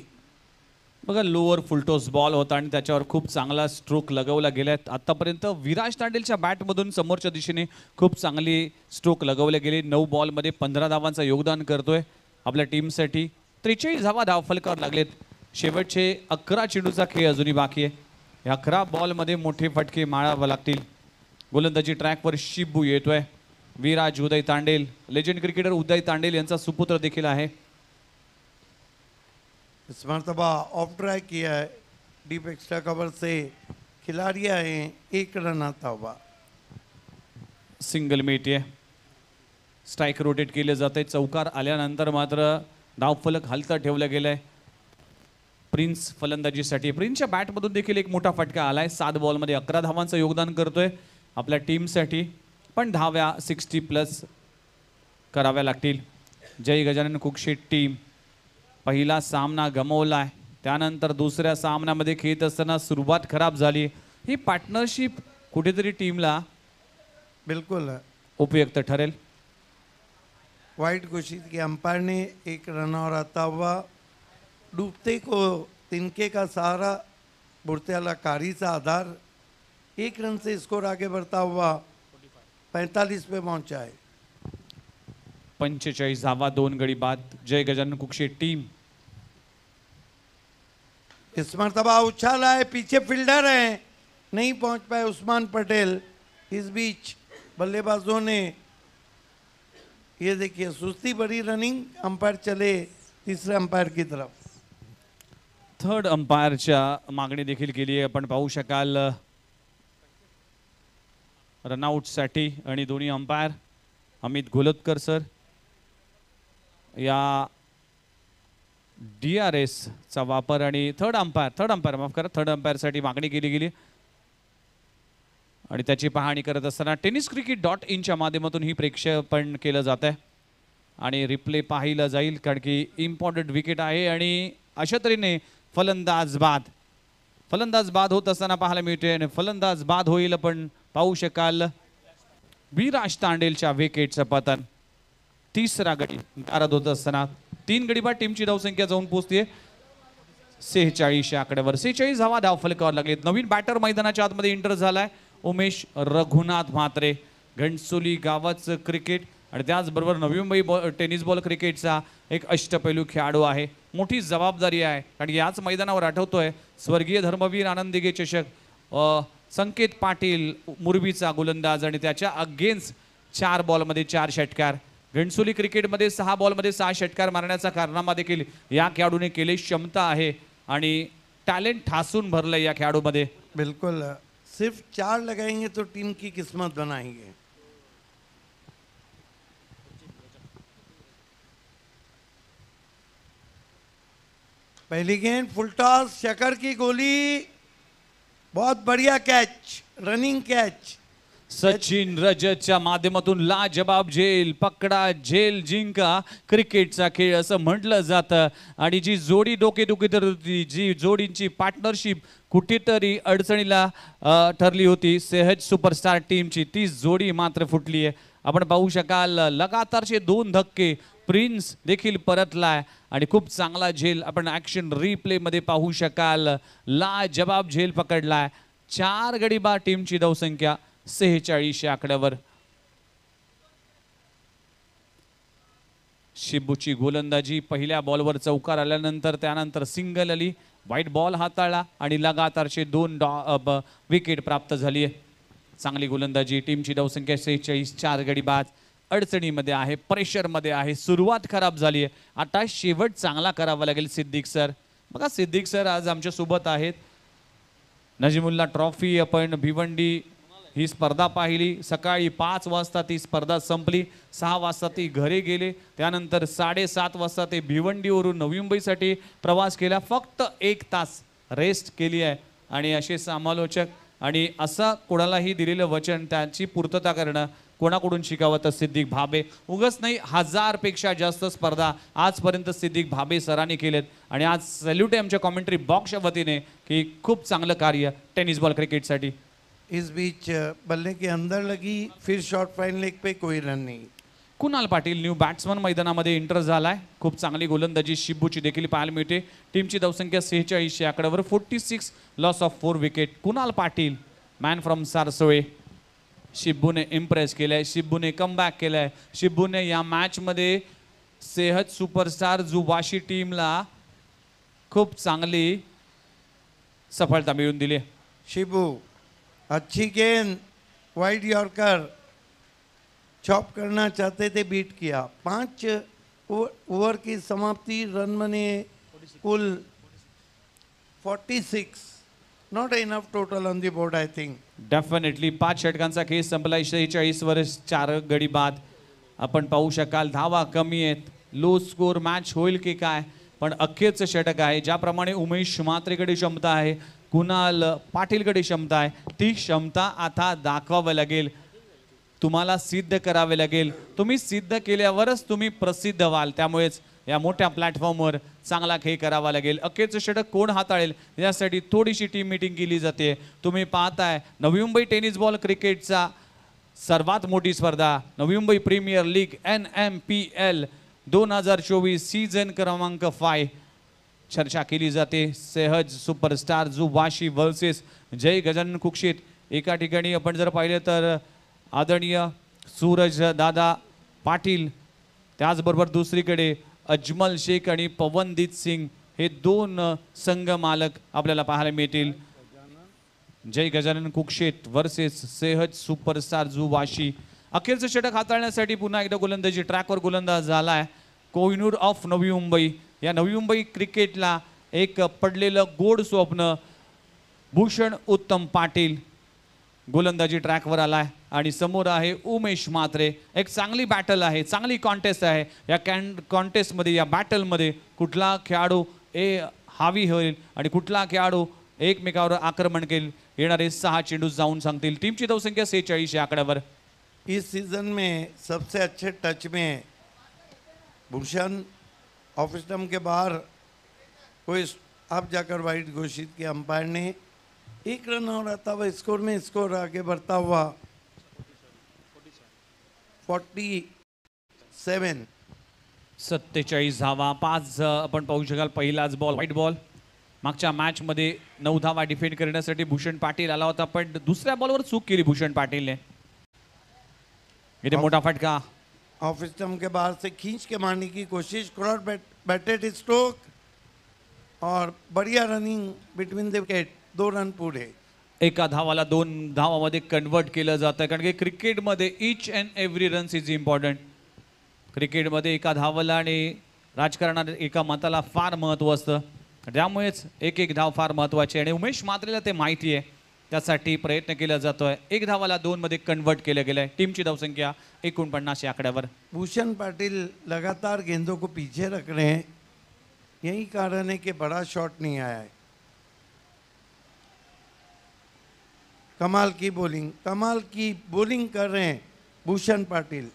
बघा लोअर फुलटॉस बॉल होता आणि त्याच्यावर खूप चांगला स्ट्रोक लगवला गेलाय. आतापर्यंत विराज तांडेलच्या बॅटमधून समोरच्या दिशेने खूप चांगली स्ट्रोक लगवले गेले. 9 बॉलमध्ये 15 धावांचं योगदान करतोय आपल्या टीमसाठी. 43 धावा धावफलकावर लागलेत. शेवटचे 11 चेंडूचा खेळ अजूनही बाकी आहे. या 11 बॉलमध्ये मोठे फटके मारावे लागतील. गोलंदाजी ट्रॅकवर शिबू येतोय. विराज उदय तांडेल, लेजेंड क्रिकेटर उदय तांडेल यांचा सुपुत्र देखील आहे. इस मरतबा ऑफ ड्राइव किया है, डीप एक्स्ट्रा कवर से खिलाड़ी आए हैं. 1 रन आता हुआ. सिंगल मिळते. स्ट्राईक रोटेट केले जाते. चौकार आल्यानंतर मात्र धावफलक हलता ठेवला गेलाय प्रिन्स फलंदाजीसाठी. प्रिन्सच्या बॅटमधून देखील एक मोठा फटका आलाय. 7 बॉलमध्ये 11 धावांचं योगदान करतोय आपल्या टीमसाठी. पण धाव्या 60+ कराव्या लागतील. जय गजानन कुक्षे टीम पहिला सामना गमावलाय. त्यानंतर दुसऱ्या सामन्यामध्ये खेळत असताना सुरुवात खराब झाली. ही पार्टनरशिप कुठेतरी टीमला बिल्कुल उपयुक्त ठरेल. वाइड घोषित किया अंपायर ने. 1 रन और आता हुआ. डूबते को तिनके का सहारा, बुढ़त्याला कारीचा आधार. 1 रन से स्कोर आगे बढ़ता हुआ 45 पे पहुंचा है। 45 धावा 2 गडी बाद। जय गजानन कुक्षे टीम इस मरतबा उछाला है, पीछे फील्डर है, नहीं पहुंच पाए उस्मान पटेल। इस बीच बल्लेबाजों ने ये देखिए सुस्ती भरी रनिंग, अंपायर चले तीसरे अंपायर की तरफ। थर्ड अंपायरच्या मागणी देखील केली आहे। आपण पाहू शकाल रनआउट साठी आणि दोन्ही अंपायर अमित गोलतकर सर या DRS चा वापर आणि थर्ड अंपायर माफ करा, थर्ड अंपायर साठी मागणी केली गेली आणि त्याची पाहणी करत असताना tenniscricket.in च्या माध्यमातून ही प्रेक्षेपण केलं जात आहे आणि रिप्ले पाहिलं जाईल, कारण की इम्पॉर्टंट विकेट आहे आणि अशा तऱ्हेने फलंदाज बाद होत असताना पाहायला मिळते आणि फलंदाज बाद होईल। पण पाहू शकाल विराज तांडेलच्या विकेटचं पतन। तिसरा गडी गारद होत असताना 3 गडी बाद टीमची धावसंख्या जाऊन पोहोचते 46 या आकड्यावर। 46 धावा धाव फलकावर लागलेत। नवीन बॅटर मैदानाच्या आतमध्ये एंटर झालाय उमेश रघुनाथ म्हात्रे। घणसोली गावाचं क्रिकेट आणि त्याचबरोबर नवी मुंबई टेनिस बॉल क्रिकेटचा एक अष्टपैलू खेळाडू आहे। मोठी जबाबदारी आहे, कारण याच मैदानावर आठवतोय स्वर्गीय धर्मवीर आनंद दिघे चषक संकेत पाटील मुरबीचा गोलंदाज आणि त्याच्या अगेन्स्ट 4 बॉलमध्ये 4 षटकार। घणसोली क्रिकेटमध्ये 6 बॉलमध्ये 6 षटकार मारण्याचा कारनामा देखील या खेळाडूने केले। क्षमता आहे आणि टॅलेंट ठासून भरलंय या खेळाडूमध्ये। बिल्कुल, सिर्फ 4 लगाएंगे तो टीम की किस्मत बनाएंगे। पहली गेंद फुल टॉस, शकर की गोली, बहुत बढ़िया कैच, रनिंग कैच। सचिन रजतच्या माध्यमातून लाजबाब झेल, पकडा झेल जिंका क्रिकेटचा खेळ असं म्हटलं जातं आणि जी जोडी डोकेदुखी तर होती, जी जोडींची पार्टनरशिप कुठेतरी अडचणीला ठरली होती सेहज सुपरस्टार टीमची, ती जोडी मात्र फुटली आहे। आपण पाहू शकाल लगातारचे 2 धक्के, प्रिन्स देखील परतलाय आणि खूप चांगला झेल आपण ऍक्शन रिप्ले मध्ये पाहू शकाल। लाजबाब झेल पकडलाय। 4 गडी बाद टीमची धावसंख्या 46 या आकड्यावर। शिबूची गोलंदाजी, पहिल्या बॉलवर चौकार आल्यानंतर त्यानंतर सिंगल आली, व्हाईट बॉल हाताळला आणि लगातारचे 2 विकेट प्राप्त झाली आहे। चांगली गोलंदाजी, टीमची धावसंख्या 46, 4 गडी बाद। अडचणीमध्ये आहे, प्रेशरमध्ये आहे, सुरुवात खराब झाली आहे, आता शेवट चांगला करावा लागेल सिद्दीक सर। बघा सिद्दीक सर आज आमच्या सोबत आहेत। नजीमुल्ला ट्रॉफी आपण भिवंडी ही स्पर्धा पाहिली, सकाळी 5 वाजता ती स्पर्धा संपली, 6 वाजता ती घरी गेले, त्यानंतर 7:30 वाजता ते भिवंडीवरून नवी मुंबईसाठी प्रवास केला, फक्त 1 तास रेस्ट केली आहे आणि असे समालोचक आणि असं कोणालाही दिलेलं वचन त्याची पूर्तता करणं कोणाकडून शिकावं तर सिद्दीक भाबे। उगच नाही, 1000 पेक्षा जास्त स्पर्धा आजपर्यंत सिद्दीक भाबे सरांनी केलेत आणि आज सॅल्यूट आहे आमच्या कॉमेंट्री बॉक्सच्या वतीने की खूप चांगलं कार्य टेनिस बॉल क्रिकेटसाठी। इस बीच बल्ले के अंदर लगी, फिर शॉर्ट फाइन लेग पे कोई रन नहीं। कुणाल पाटील न्यू बॅट्समन मैदानामध्ये एंटर झालाय। खूप चांगली गोलंदाजी शिबूची देखील पाहायला मिळते। टीमची धावसंख्या 46 या आकड्यावर, 46 loss of 4 wicket. Kunal Patil man from Sarsole, शिबूने इम्प्रेस केलंय, शिबूने कमबॅक केलंय, शिबूने या मॅच मध्ये सेहज सुपरस्टार जुवाशी टीमला खूप चांगली सफलता मिळवून दिली। शिबू अच्छी गेंद, वाइड यॉर्कर, चॉप करना चाहते थे, बीट किया। 5 ओवर की समाप्ति, रन बने कुल 46, not enough total on the board I think. Definitely 5 षटकांचा खेळ संपलाय। 46 वर 4 गडी बाद। आपण पाहू शकाल धावा कमी आहेत, लो स्कोर मॅच होईल की काय, पण अखेरचं षटक आहे। ज्याप्रमाणे उमेश म्हात्रेकडे क्षमता आहे, कुणाल पाटीलकडे क्षमता आहे, ती क्षमता आता दाखवावं लागेल, तुम्हाला सिद्ध करावे लागेल। तुम्ही सिद्ध केल्यावरच तुम्ही प्रसिद्ध व्हाल, त्यामुळेच या मोठ्या प्लॅटफॉर्मवर चांगला खेळ करावा लागेल। अखेरचं षटक कोण हाताळेल यासाठी थोडीशी टीम मीटिंग केली जाते। तुम्ही पाहताय नवी मुंबई टेनिस बॉल क्रिकेटचा सर्वात मोठी स्पर्धा Navi Mumbai premier league NMPL 2024 season क्रमांक 5 चर्चा केली जाते। सेहज सुपरस्टार जुवाशी वर्सेस जय गजानन कुक्षित एका ठिकाणी आपण जर पाहिलं तर आदरणीय सूरज दादा पाटील, त्याचबरोबर दुसरीकडे अजमल शेख आणि पवनदीप सिंग हे दोन संघ मालक आपल्याला पाहायला मिळतील. जय गजानन कुक्षेत वर्सेस सेहज सुपरस्टार जू वाशी. अखेरचं षटक हाताळण्यासाठी पुन्हा एकदा गोलंदाजी ट्रॅकवर गोलंदाज झालाय कोहिनूर ऑफ नवी मुंबई. या नवी मुंबई क्रिकेटला एक पडलेलं गोड स्वप्न भूषण उत्तम पाटील गोलंदाजी ट्रॅकवर आलाय आणि समोर आहे उमेश म्हात्रे. एक चांगली बॅटल आहे, चांगली कॉन्टेस्ट आहे. या कॉन्टेस्टमध्ये, या बॅटलमध्ये कुठला खेळाडू हावी होईल आणि कुठला खेळाडू एकमेकावर आक्रमण करेल, येणारे 6 चेंडू जाऊन सांगतील. टीमची धावसंख्या 46 या आकड्यावर. इस सीजन में सबसे अच्छे टच में भूषण ऑफ स्टंप के बाहर कोई अब जाकर वाइड घोषित किया अंपायर ने. 1 रन और आता हुआ स्कोर में स्कोर आगे बढ़ता हुआ 47. 47 धावा. 5 आपण पाहू शकाल पहिलाच बॉल व्हाईट बॉल. मागच्या मॅच मध्ये 9 धावा डिफेंड करण्यासाठी भूषण पाटील आला होता, पण दुसऱ्या बॉलवर चूक केली भूषण पाटीलने. इथे मोठा फटका. ऑफ स्टंप के बाहर से खींच के मारने की कोशिश, क्रॉस बैटेड स्ट्रोक और बढ़िया running between the wicket. 2 run पूरे. एका धावाला 2 धावामध्ये कन्वर्ट केलं जातं, कारण की क्रिकेटमध्ये each and every runs is important. क्रिकेटमध्ये एका धावाला आणि राजकारणात एका मताला फार महत्त्व असतं, त्यामुळेच एक धाव फार महत्त्वाची आहे आणि उमेश म्हात्रेला ते माहिती आहे, त्यासाठी प्रयत्न केला जातोय. 1 धावाला 2 मध्ये कन्वर्ट केलं गेलंय. टीमची धावसंख्या 49 या आकड्यावर. भूषण पाटिल लगातार गेंदों को पीछे रख रहे हैं, यही कारण है कि बड़ा शॉट नहीं आया है. कमाल की बॉलिंग कर रहे हैं भूषण पाटिल.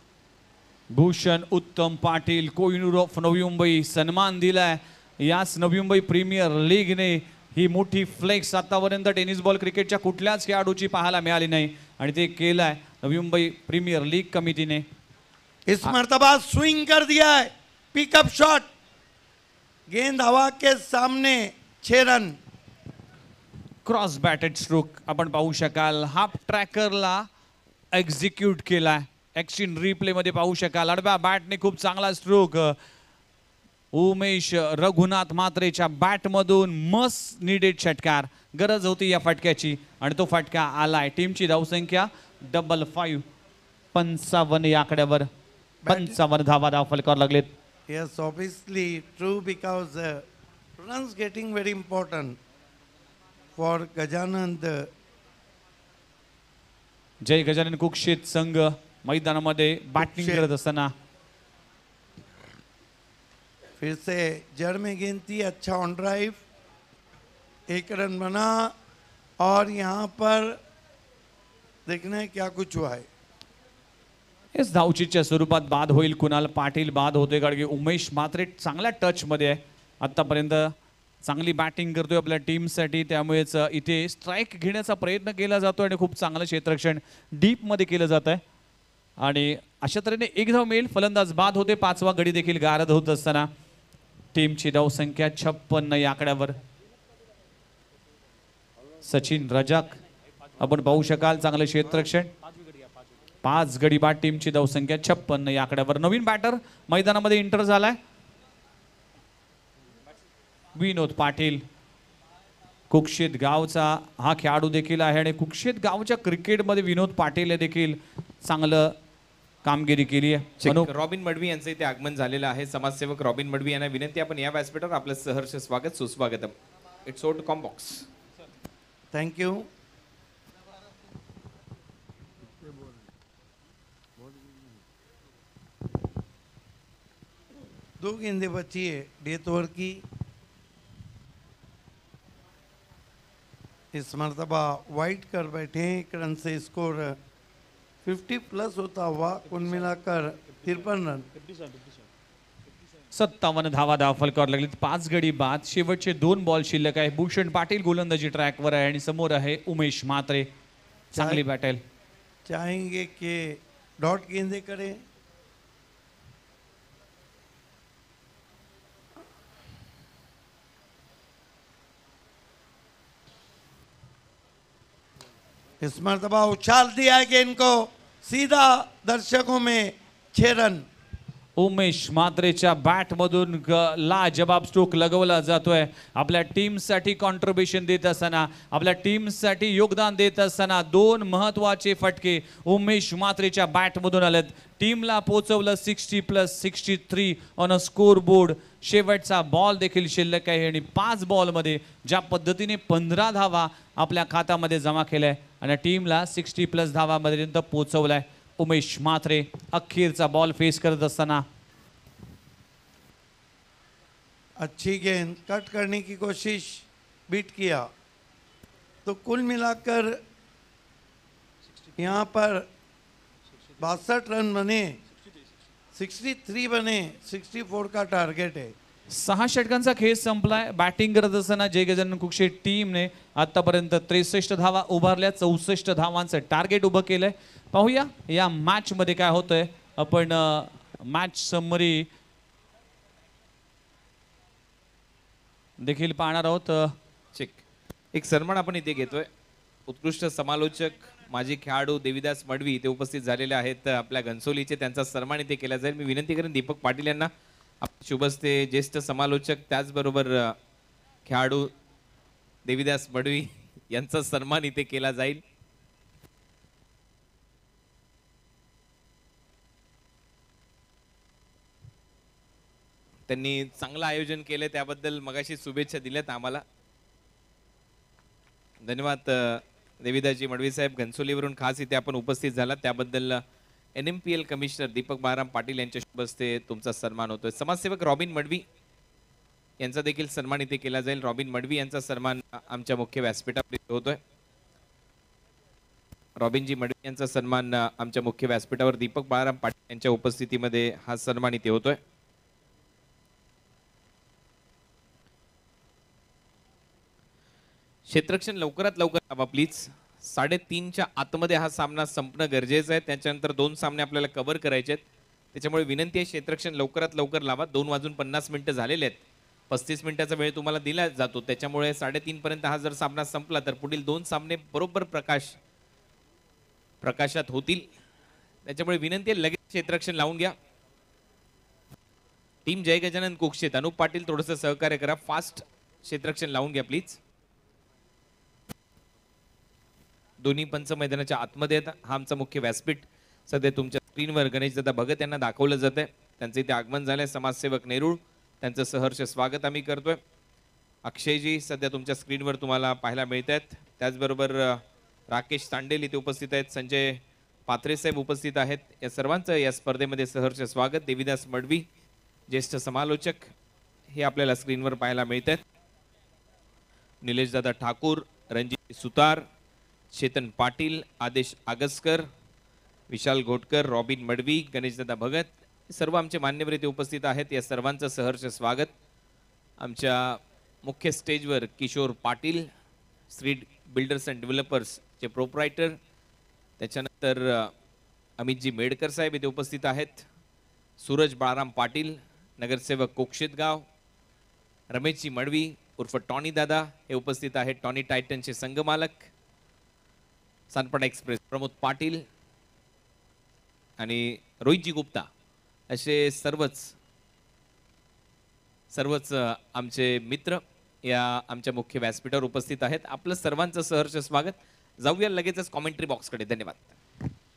भूषण उत्तम पाटील कोहिनूर ऑफ नवी मुंबई सन्मान दिलाय. याच नवी मुंबई प्रीमियर लीगने ही मोठी फ्लेक्स आतापर्यंत टेनिस बॉल क्रिकेटच्या कुठल्याच खेळाडूची पाहायला मिळाली नाही आणि ते केलंय नवी मुंबई प्रीमियर लीग कमिटीने. इस मर्तबा स्विंग कर दिया है, पिकअप शॉट, गेंद हवा के सामने. 6 रन. क्रॉस बॅटेड स्ट्रोक आपण पाहू शकाल. हाफ ट्रॅकरला एक्झिक्यूट केलाय. ॲक्शन रिप्ले मध्ये पाहू शकाल. आडव्या बॅटने खूप चांगला स्ट्रोक. उमेश रघुनाथ म्हात्रेच्या बॅटमधून मस्ट नीडेड षटकार. गरज होती या फटक्याची आणि तो फटका आलाय. टीमची धावसंख्या 55. 55 या आकड्यावर. 55 धावा धाव फलकावर लागलेत. Yes, obviously true, because runs getting very important for Gajanand. जय गजानन कुक्षित संघ मैदानामध्ये बॅटिंग करत असताना फिर से जड़ में गेंद थी, अच्छा ऑन ड्राइव, 1 रन बना. और यहाँ पर देखना है क्या कुछ हुआ है. हेच धावचीच्या स्वरूपात बाद होईल. कुणाल पाटील बाद होते, कारण की उमेश म्हात्रे चांगल्या टच मध्ये आहे. आतापर्यंत चांगली बॅटिंग करतोय आपल्या टीमसाठी, त्यामुळेच इथे स्ट्राईक घेण्याचा प्रयत्न केला जातो आणि खूप चांगलं क्षेत्ररक्षण डीप मध्ये केलं जात आहे. आणि अशा तऱ्हेने 1 धाव मिळेल. फलंदाज बाद होते. 5वा गडी देखील गारद होत असताना टीमची धावसंख्या 56 या आकड्यावर. सचिन रजाक आपण पाहू शकाल. चांगलं क्षेत्ररक्षण. 5 गडी बाद. टीमची धावसंख्या 56 या आकड्यावर. नवीन बॅटर मैदानामध्ये एंटर झालाय विनोद पाटील. कुक्षित गावचा हा खेळाडू देखील आहे आणि कुक्षित गावच्या क्रिकेटमध्ये विनोद पाटील हे देखील चांगलं कामगिरी केली आहे. रॉबिन मडवी यांचं इथे आगमन झालेलं आहे. समाजसेवक रॉबिन मडवी यांना विनंती, आपण या व्यासपीठावर आपलं सहर्ष स्वागत सुस्वागतम. इट्स ओट कॉम्बॉक्स. Thank you. दो गेंदें बची है डेथ ओवर की. इस मरतबा वाइट कर बैठे हैं. 1 रन से स्कोर 50 प्लस होता हुआ कुल मिलाकर 53 रन. 57 धावा धाव फलकावर लागली. 5 गडी बाद. शेवटचे 2 बॉल शिल्लक आहे. भूषण पाटील गोलंदाजी ट्रॅकवर आहे आणि समोर आहे उमेश म्हात्रे. चांगली बॅटल. चाहेंगे कि डॉट गेंदे करें. इस मरतबा उछाल दिया है गेंद को सीधा दर्शकों में 6 रन। उमेश म्हात्रेच्या बॅटमधून लाजवाब स्ट्रोक लगवला जातोय. आपल्या टीमसाठी कॉन्ट्रीब्युशन देत असताना, आपल्या टीमसाठी योगदान देत असताना 2 महत्त्वाचे फटके उमेश म्हात्रेच्या बॅटमधून आलेत. टीमला पोहोचवलं 60+63 ऑन अ स्कोर बोर्ड. शेवटचा बॉल देखील शिल्लक आहे आणि 5 बॉलमध्ये ज्या पद्धतीने 15 धावा आपल्या खात्यामध्ये जमा केल्या आणि टीमला 60+ धावापर्यंत पोहोचवलाय उमेश म्हात्रे. अखेरचा बॉल फेस करत असताना अच्छी गेंद कट करने की कोशिश, बीट किया, तो कुल मिलाकर यहाँ पर 62 रन बने, 63 बने, 64 का टारगेट है. 6 षटकांचा खेळ संपलाय. बॅटिंग करत असताना जय गजानन कुक्षे टीमने आतापर्यंत 63 धावा उभारल्या, 64 धावांचं टार्गेट उभं केलंय. पाहूया या मॅच मध्ये काय होतंय. आपण मॅच समरी देखील पाहणार आहोत. चेक. एक सन्मान आपण इथे घेतोय. उत्कृष्ट समालोचक माजी खेळाडू देविदास मडवी ते उपस्थित झालेले आहेत आपल्या घनसोलीचे. त्यांचा सन्मान इथे केला जाईल. मी विनंती करेन दीपक पाटील यांना शुभस्ते ज्येष्ठ समालोचक त्याचबरोबर खेळाडू देविदास मडवी यांचा सन्मान इथे केला जाईल. त्यांनी चांगलं आयोजन केलं त्याबद्दल मगाशी शुभेच्छा दिल्यात आम्हाला. धन्यवाद देविदासजी मडवी साहेब. घनसोलीवरून खास इथे आपण उपस्थित झाला त्याबद्दल NMPL कमिशनर दीपक बाराम पाटील यांच्या शुभ हस्ते तुमचा सन्मान होतोय. समाजसेवक रॉबिन मडवी यांचा देखील सन्मान इथे केला जाईल. रॉबिन मडवी यांचा सन्मान आमच्या मुख्य व्यासपीठावर होतोय. रॉबिनजी मडवी यांचा सन्मान आमच्या मुख्य व्यासपीठावर दीपक बाराम पाटील यांच्या उपस्थितीमध्ये हा सन्मान इथे होतोय. क्षेत्ररक्षण लवकरात लवकर लावा प्लीज. 3:30च्या आतमध्ये हा सामना संपणं गरजेचं आहे. त्याच्यानंतर 2 सामने आपल्याला कव्हर करायचे आहेत. त्याच्यामुळे विनंती आहे क्षेत्ररक्षण लवकरात लवकर लावा. 2:50 झालेले आहेत. 35 मिनिटाचा वेळ तुम्हाला दिला जातो. त्याच्यामुळे 3:30 पर्यंत हा जर सामना संपला तर पुढील 2 सामने बरोबर प्रकाशात होतील. त्याच्यामुळे विनंती आहे लगेच क्षेत्ररक्षण लावून घ्या. टीम जय गजानन कुक्षेत अनुप पाटील थोडंसं सहकार्य करा. फास्ट क्षेत्ररक्षण लावून घ्या प्लीज. दोन्ही पंच मैदानाच्या आतमध्ये आहेत. हा आमचा मुख्य व्यासपीठ सध्या तुमच्या स्क्रीनवर गणेशदादा भगत यांना दाखवलं जात आहे. त्यांचं इथे आगमन झालंय. समाजसेवक नेरूळ त्यांचं सहर्ष स्वागत आम्ही करतोय. अक्षयजी सध्या तुमच्या स्क्रीनवर तुम्हाला पाहायला मिळत आहेत. त्याचबरोबर राकेश तांडेल इथे उपस्थित आहेत. संजय पात्रे साहेब उपस्थित आहेत. या सर्वांचं या स्पर्धेमध्ये सहर्ष स्वागत. देविदास मडवी ज्येष्ठ समालोचक हे आपल्याला स्क्रीनवर पाहायला मिळत आहेत. निलेशदादा ठाकूर, रणजित सुतार, चेतन पाटील, आदेश आगसकर, विशाल घोटकर, रॉबिन मडवी, गणेशदादा भगत सर्व आमचे मान्यवर इथे उपस्थित आहेत. या सर्वांचं सहर्ष स्वागत. आमच्या मुख्य स्टेजवर Kishor Patil, street builders and developers चे प्रोप्रायटर, त्याच्यानंतर अमितजी मेडकर साहेब इथे उपस्थित आहेत. सूरज बाळाराम पाटील, नगरसेवक कोक्षेतगाव, रमेशजी मडवी उर्फ टॉनी दादा हे उपस्थित आहेत. टॉनी टायटनचे संघमालक, सानपाडा एक्सप्रेस प्रमोद पाटील आणि रोहितजी गुप्ता असे सर्वच आमचे मित्र या आमच्या मुख्य व्यासपीठावर उपस्थित आहेत. आपलं सर्वांचं सहर्ष स्वागत. जाऊया लगेचच कॉमेंट्री बॉक्सकडे. धन्यवाद.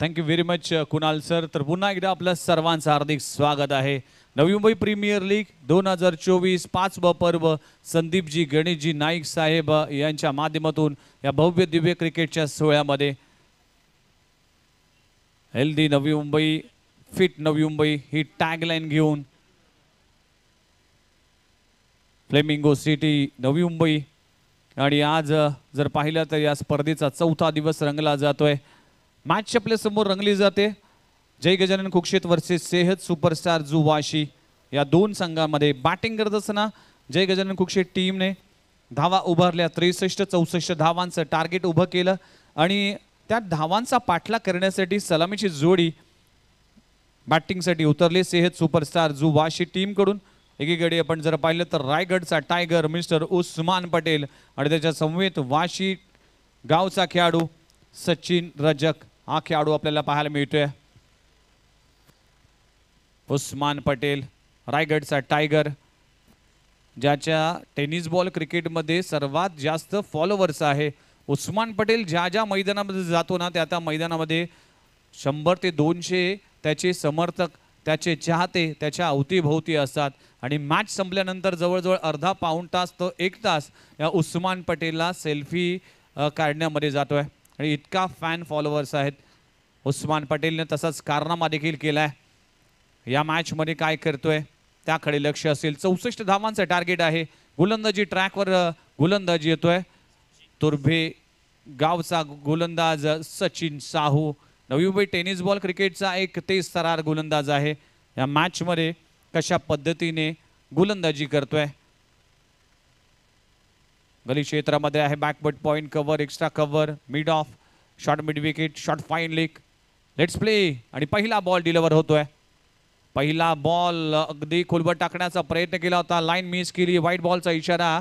Thank you very much Kunal sir. तर पुन्हा एकदा आपलं सर्वांचं हार्दिक स्वागत आहे. नवी मुंबई प्रीमियर लीग 2024 5वं पर्व संदीपजी गणेशजी नाईक साहेब यांच्या माध्यमातून या भव्य दिव्य क्रिकेटच्या सोहळ्यामध्ये हेल्दी नवी मुंबई, फिट नवी मुंबई ही टॅगलाईन घेऊन फ्लेमिंगो सिटी नवी मुंबई आणि आज जर पाहिलं तर या स्पर्धेचा 4था दिवस रंगला जातोय. मॅच आपल्या समोर रंगली जाते. जय गजानन कुक्षेत वर्सेस सेहत सुपरस्टार जुवाशी या 2 संघांमध्ये बॅटिंग करत असताना जय गजानन कुक्षेत टीमने धावा उभारल्या. 63-64 धावांचं टार्गेट उभं केलं आणि त्या धावांचा पाठलाग करण्यासाठी सलामीची जोडी बॅटिंगसाठी उतरले सेहत सुपरस्टार जुवाशी टीमकडून. एकीकडे आपण जर पाहिलं तर रायगडचा टायगर मिस्टर उस्मान पटेल आणि त्याच्या समवेत वाशी गावचा खेळाडू सचिन रजक हा खेळाडू आपल्याला पाहायला मिळतोय. उस्मान पटेल रायगडचा टायगर, ज्याच्या टेनिस बॉल क्रिकेटमध्ये सर्वात जास्त फॉलोवर्स आहे. उस्मान पटेल ज्या ज्या मैदानामध्ये जातो ना, त्या मैदानामध्ये 100 ते 200 त्याचे समर्थक, त्याचे चाहते त्याच्या अवतीभोवती असतात. आणि मॅच संपल्यानंतर जवळजवळ अर्धा पाऊण तास तो 1 तास या उस्मान पटेलला सेल्फी काढण्यामध्ये जातोय. आणि इतका फॅन फॉलोवर्स आहेत. उस्मान पटेलने तसाच कारनामा देखील केलाय. या मॅचमध्ये काय करतोय त्याकडे लक्ष असेल. 64 धावांचं टार्गेट आहे. गोलंदाजी ट्रॅकवर गोलंदाजी येतोय. तुर्भे गावचा गोलंदाज सचिन साहू, नवी मुंबई टेनिस बॉल क्रिकेटचा एक तेज तरार गोलंदाज आहे. या मॅचमध्ये कशा पद्धतीने गोलंदाजी करतोय. गली क्षेत्रामध्ये आहे. Backward point cover, extra cover, mid of, short mid wicket, short fine leg. Let's play. आणि पहिला बॉल डिलिव्हर होतोय. पहिला बॉल अगदी खोलवर टाकण्याचा प्रयत्न केला होता, लाईन मिस केली. व्हाईट बॉलचा इशारा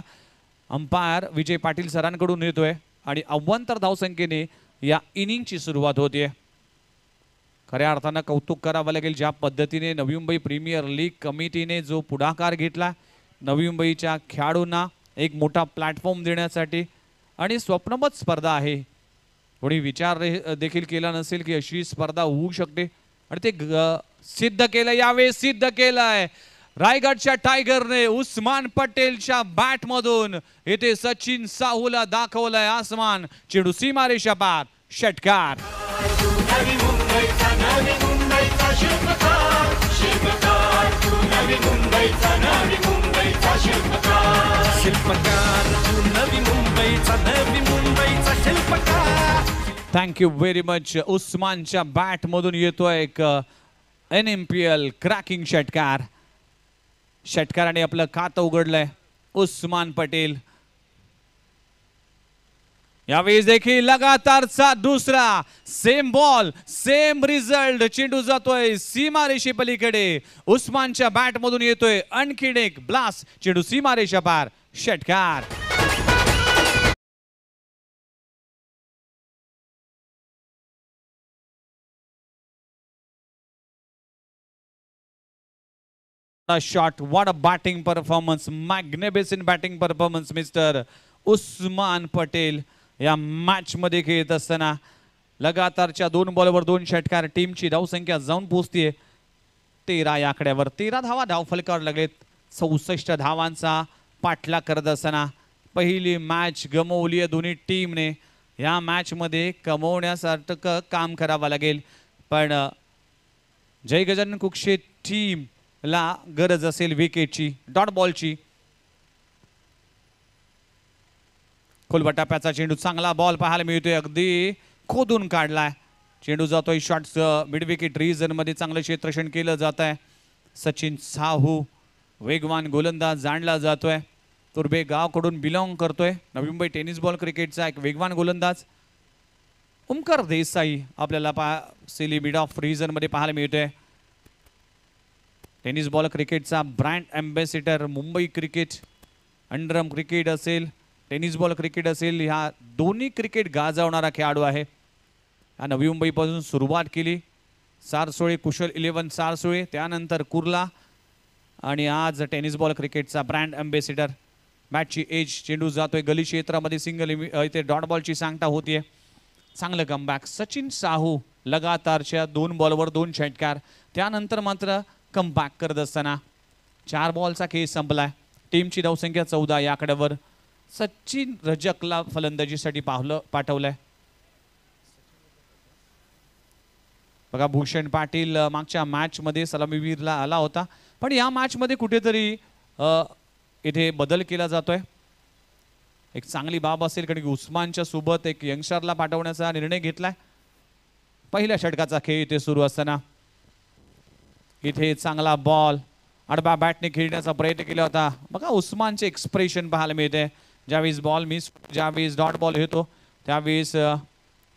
अंपायर विजय पाटील सरांकडून येतोय. आणि अव्वंतर धावसंख्येने या इनिंगची सुरुवात होतीये. खऱ्या अर्थानं कौतुक करावं लागेल ज्या पद्धतीने नवी मुंबई प्रीमियर लीग कमिटीने जो पुढाकार घेतला नवी मुंबईच्या खेळाडूंना एक मोठा प्लॅटफॉर्म देण्यासाठी. आणि स्वप्नमत स्पर्धा आहे. कोणी विचार देखील केला नसेल की अशी स्पर्धा होऊ शकते. आणि ते सिद्ध केलं, यावेळेस सिद्ध केलंय. रायगडच्या टायगरने उस्मान पटेलच्या बॅट मधून इथे सचिन साहूला दाखवलंय आसमान. चेंडू सीमारेषा पार, षटकार. Thank you very much. उस्मानच्या बॅट मधून येतोय एक NMPL क्रॅकिंग षटकार. षटकाराने आपलं खातं उघडलंय उस्मान पटेल. यावेळेस देखील लगातारचा दुसरा सेम बॉल सेम रिझल्ट. चेंडू जातोय सीमारेषे पलीकडे. उस्मानच्या बॅट मधून येतोय आणखीन एक ब्लास्ट. चेंडू सीमारेषा पार, षटकार. A shot, what a batting performance, magnificent batting performance Mr. Usman Patel. या मॅच मध्ये खेळत असताना लगातारच्या 2 बॉलवर 2 षटकार. टीमची धावसंख्या जाऊन पोहोचतीये 13 या आकड्यावर. 13 धावा धावफलकावर लागलेत. 64 धावांचा पाठलाग करत असताना पहिली मॅच गमावली आहे दोन्ही टीमने. या मॅच मध्ये कमवण्यासारखं काम करावं लागेल. पण जय गजानन कुक्षे टीम ला गरज असेल विकेटची, डॉट बॉलची. खोलवर टप्प्याचा चेंडू, चांगला बॉल पाहायला मिळतोय. अगदी खोदून काढलाय. चेंडू जातोय शॉट्स मिड विकेट रीजन मध्ये. चांगलं क्षेत्ररक्षण केलं जात आहे. सचिन साहू वेगवान गोलंदाज जाणला जातोय. तुर्भे गावकडून बिलॉंग करतोय. नवी मुंबई टेनिस बॉल क्रिकेटचा एक वेगवान गोलंदाज. ओमकार देसाई आपल्याला सेली मिड ऑफ रीजन मध्ये पाहायला मिळतोय. टेनिस बॉल क्रिकेटचा brand ambassador Mumbai cricket, underarm cricket असेल, टेनिस बॉल क्रिकेट असेल, ह्या दोन्ही क्रिकेट गाजवणारा खेळाडू आहे. हा नवी मुंबईपासून सुरुवात केली. सारसोळे, कुशल 11 सारसोळे, त्यानंतर कुर्ला आणि आज टेनिस बॉल क्रिकेटचा ब्रँड ॲम्बॅसिडर. मॅचची एज. चेंडू जातोय गली क्षेत्रामध्ये. सिंगल इथे डॉट बॉलची सांगता होतीये. चांगलं कमबॅक. सचिन साहू लगातारच्या 2 बॉलवर 2 षटकार. त्यानंतर मात्र कमबॅक करत असताना 4 बॉलचा खेळ संपलाय. टीमची धावसंख्या 14 या आकड्यावर. सचिन रजकला फलंदाजीसाठी पाठवलंय. बघा भूषण पाटील मागच्या मॅच मध्ये सलामीवीरला आला होता. पण या मॅच मध्ये कुठेतरी इथे बदल केला जातोय. एक चांगली बाब असेल कारण की उस्मानच्या सोबत एक यंगस्टरला पाठवण्याचा निर्णय घेतलाय. पहिल्या षटकाचा खेळ इथे सुरू असताना इथे चांगला बॉल आडबा बॅटने खेळण्याचा प्रयत्न केला होता. बघा उस्मानचे एक्सप्रेशन पाहायला मिळते. ज्यावेळेस बॉल मिस, ज्यावेळेस डॉट बॉल येतो त्यावेळेस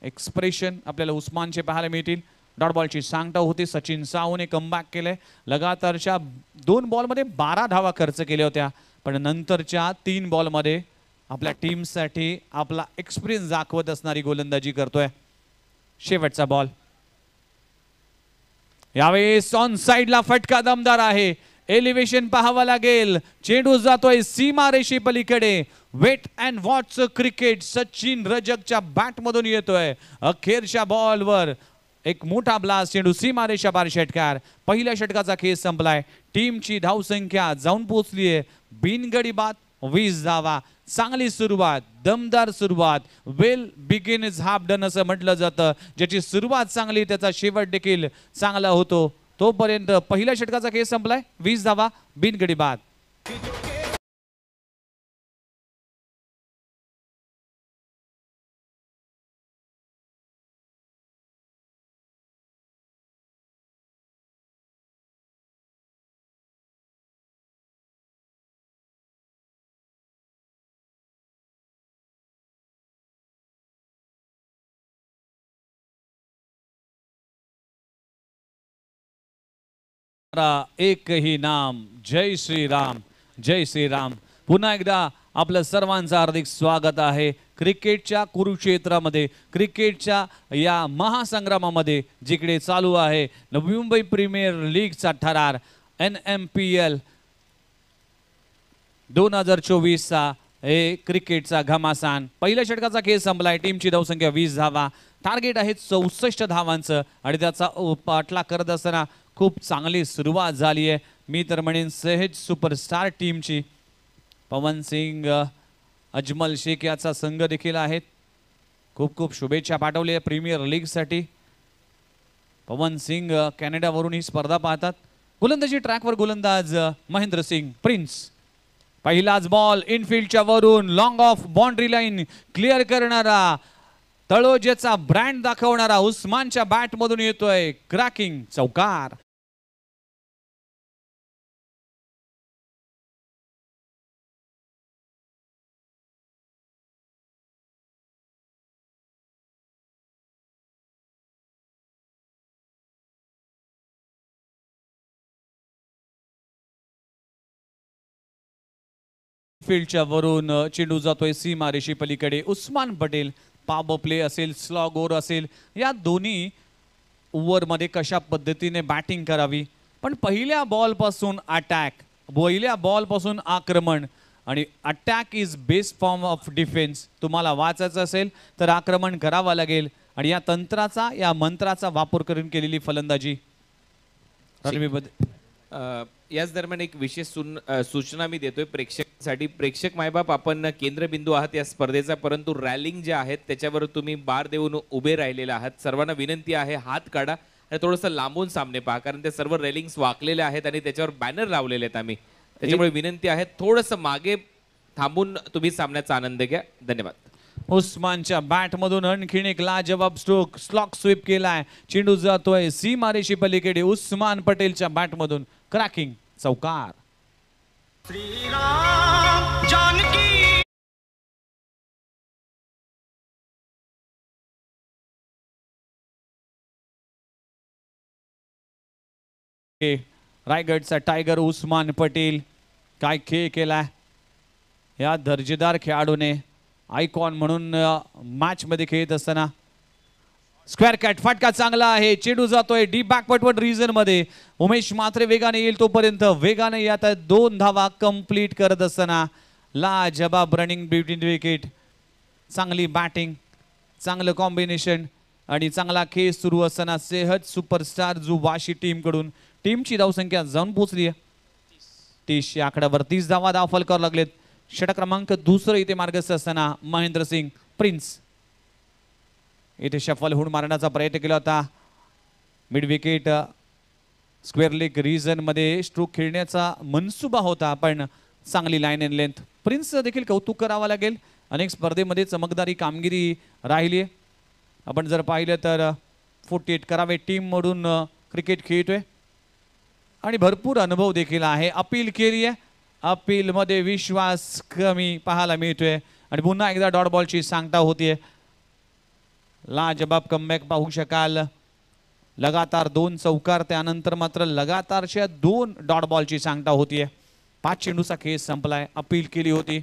एक्सप्रेशन आपल्याला उस्मानचे पाहायला मिळतील. डॉट बॉलची सांगता होती. सचिन साहूने कमबॅक केले. लगातारच्या 2 बॉलमध्ये 12 धावा खर्च केल्या होत्या. पण नंतरच्या 3 बॉलमध्ये आपल्या टीमसाठी आपला एक्सपिरियन्स दाखवत असणारी गोलंदाजी करतोय. शेवटचा बॉल. यावेळेस ऑन साइडला फटका दमदार आहे. एलिव्हेशन पाहावं लागेल. चेंडू जातोय सीमा रेषे पलीकडे. Wait and watch cricket Sachin रजकच्या बॅट मधून येतोय. अखेरच्या बॉलवर एक मोठा ब्लास्ट. चेंडू सीमा रेषा पार. षटकार. पहिल्या षटकाचा खेळ संपलाय. टीमची धावसंख्या जाऊन पोहोचलीये बिनगडी बाद 20 धावा. चांगली सुरुवात, दमदार सुरुवात. वेल बिगिन इज हाफ डन असं म्हटलं जातं. ज्याची सुरुवात चांगली त्याचा शेवट देखील चांगला होतो. तोपर्यंत पहिल्या षटकाचा खेळ संपलाय. 20 धावा बिनगडी बाद. एक ही नाम. जय श्रीराम, जय श्रीराम. पुन्हा एकदा आपलं सर्वांचं हार्दिक स्वागत आहे क्रिकेटच्या कुरुक्षेत्रामध्ये, क्रिकेटच्या या महासंग्रामामध्ये जिकडे चालू आहे नवी मुंबई प्रीमियर लीगचा थरार. NMPL 2024चा हे क्रिकेटचा घमासान. पहिल्या षटकाचा खेळ संपलाय. टीमची धावसंख्या 20 धावा. टार्गेट आहे 64 धावांचं आणि त्याचा पाठलाग करत असताना खूप चांगली सुरुवात झाली आहे. मी तर म्हणेन सहज सुपरस्टार टीमची. पवन सिंग, अजमल शेख याचा संघ देखील आहेत. खूप खूप शुभेच्छा पाठवल्या प्रीमियर लीगसाठी. पवन सिंग कॅनडावरून ही स्पर्धा पाहतात. गोलंदाजी ट्रॅकवर गोलंदाज महेंद्र सिंग प्रिन्स. पहिलाच बॉल इनफिल्डच्या वरून long of boundary line clear करणारा, तळोजेचा ब्रँड दाखवणारा उस्मानच्या बॅट मधून येतोय क्रॅकिंग चौकार. फील्डच्या वरून चेंडू जातोय सीमा रेषे पलीकडे. उस्मान पटेल. पॉवर प्ले असेल, स्लॉग ओव्हर असेल, या दोन्ही ओव्हरमध्ये कशा पद्धतीने बॅटिंग करावी. पण पहिल्या बॉलपासून अटॅक, पहिल्या बॉलपासून आक्रमण. आणि attack is best form of defence. तुम्हाला वाचायचं असेल तर आक्रमण करावं लागेल. आणि या तंत्राचा, या मंत्राचा वापर करून केलेली फलंदाजी. याच दरम्यान एक विशेष सूचना मी देतोय प्रेक्षकांसाठी. प्रेक्षक मायबाप, आपण केंद्रबिंदू आहात या स्पर्धेचा, परंतु रॅलिंग जे आहेत त्याच्यावर तुम्ही बार देऊन उभे राहिलेले आहात. सर्वांना विनंती आहे हात काढा आणि थोडंसं लांबून सामने पहा, कारण ते सर्व रेलिंग्स वाकलेले आहेत आणि त्याच्यावर बॅनर लावलेले आहेत आम्ही. त्याच्यामुळे विनंती आहे थोडंसं मागे थांबून तुम्ही सामन्याचा आनंद घ्या. धन्यवाद. उस्मानच्या बॅट मधून आणखीन एक लाजवाब स्ट्रोक, स्लॉक स्वीप केलाय. चेंडू जातोय सीमा रेषे पलीकडे. उस्मान पटेलच्या बॅट मधून क्रॅकिंग चौकार. श्रीराम जानकी. रायगडचा टायगर उस्मान पटेल काय खेळ केलाय. या दर्जेदार खेळाडूने आयकॉन म्हणून मॅच मध्ये खेळत असताना. स्क्वेअर कॅट फटका चांगला आहे. चेंडू जातोय डीप बॅकवर्ड रिजन मध्ये. उमेश मात्रे वेगाने येईल तोपर्यंत वेगाने यात 2 धावा कंप्लीट करत असताना लाजवाब रनिंग बिटवीन विकेट. चांगली बॅटिंग, चांगलं कॉम्बिनेशन आणि चांगला खेळ सुरू असताना सेहत सुपरस्टार जुवाशी टीम कडून टीमची धावसंख्या जाऊन पोहोचली आहे 30 या आकड्यावर. 30 धावा दाखल करावं लागलेत. षटक क्रमांक 2 इथे मार्गस्थ असताना महेंद्र सिंग प्रिन्स इथे शफल होऊन मारण्याचा प्रयत्न केला होता. Mid wicket square leg region मध्ये स्ट्रोक खेळण्याचा मनसुबा होता, पण चांगली लाईन अँड लेंथ. प्रिन्स देखील कौतुक करावं लागेल. अनेक स्पर्धेमध्ये चमकदारी कामगिरी राहिली आहे. आपण जर पाहिलं तर 48 करावे टीम मधून क्रिकेट खेळतोय आणि भरपूर अनुभव देखील आहे. अपील केली आहे, अपील मध्ये विश्वास कमी पाहायला मिळतोय आणि पुन्हा एकदा डॉट बॉलची सांगता होतीये. लाजबाब कमबॅक पाहू शकाल. लगातार 2 चौकार, त्यानंतर मात्र लगातारच्या 2 डॉट बॉलची सांगता होतीये. 5 चेंडूचा खेळ संपलाय. अपील केली होती,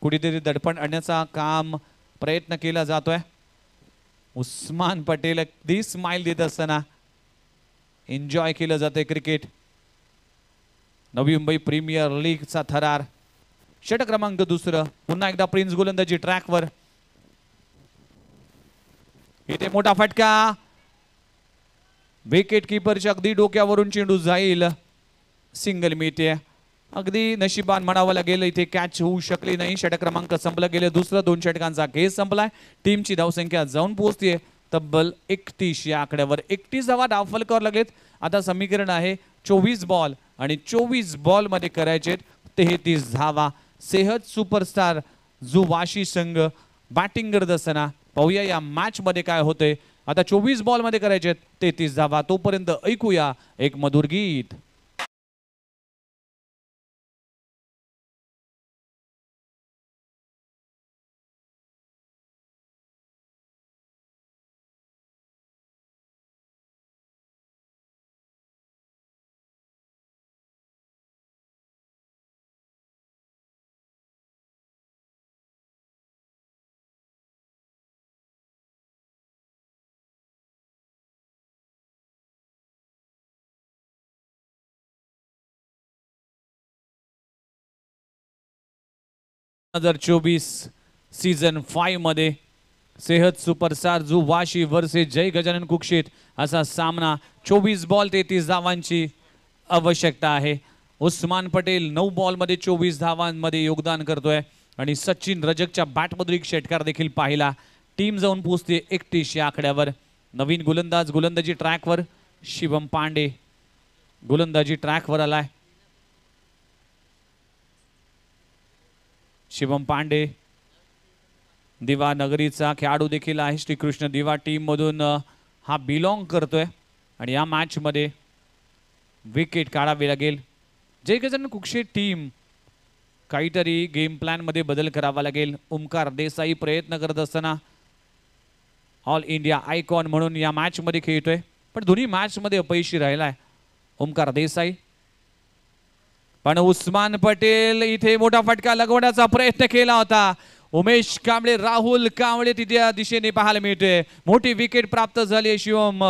कुठेतरी दडपण आणण्याचा काम प्रयत्न केला जातोय. उस्मान पटेल अगदी स्माइल देत असताना एन्जॉय केलं जाते क्रिकेट. नवी मुंबई प्रीमियर लीगचा थरार. षटक क्रमांक दुसरं. पुन्हा एकदा प्रिन्स गोलंदाजी ट्रॅकवर. इथे मोठा फटका. विकेट कीपरच्या अगदी डोक्यावरून चेंडू जाईल. सिंगल मिळते. अगदी नशिबान म्हणावं लागेल इथे कॅच होऊ शकली नाही. षटक क्रमांक संपला गेले. दुसरा 2 षटकांचा खेळ संपलाय. टीमची धावसंख्या जाऊन पोहोचतीये तब्बल 31 या आकड्यावर. 31 धावा डावफलकावर लागलेत. आता समीकरण आहे 24 बॉल आणि 24 बॉल मध्ये करायचे 33 धावा. सेहत सुपरस्टार जो वाशी संघ बॅटिंग करत असताना पाहूया या मॅच मध्ये काय होते. आता 24 बॉल मध्ये करायचे 33 धावा. तोपर्यंत ऐकूया एक मधुर गीत. हजार 24 सीझन 5 मध्ये सेहत सुपरस्टार जो वाशी वर्सेस जय गजानन कुक्षित असा सामना. 24 बॉल 33 धावांची आवश्यकता आहे. उस्मान पटेल 9 बॉल मध्ये 24 धावांमध्ये योगदान करतोय आणि सचिन रजकच्या बॅटमधून एक षटकार देखील पाहिला. टीम जाऊन पोहोचते 31 या आकड्यावर. नवीन गोलंदाज गोलंदाजी ट्रॅकवर. शिवम पांडे गोलंदाजी ट्रॅकवर आलाय. शिवम पांडे दिवा नगरीचा खेळाडू देखील आहे. श्रीकृष्ण दिवा टीम मधून हा बिलॉंग करतोय आणि या मॅच मध्ये विकेट काढावी लागेल. जय गजानन कुक्षित टीम काहीतरी गेम प्लॅन मध्ये बदल करावा लागेल. ओमकार देसाई प्रयत्न करत असताना ऑल इंडिया आयकॉन म्हणून या मॅच मध्ये खेळतोय पण दोन्ही मॅच मध्ये अपयशी राहिलाय ओमकार देसाई. पण उस्मान पटेल इथे मोठा फटका लगवण्याचा प्रयत्न केला होता. उमेश कांबळे राहुल कांबळे तिथे दिशेने पाहायला मिळते. मोठी विकेट प्राप्त झाली शिवम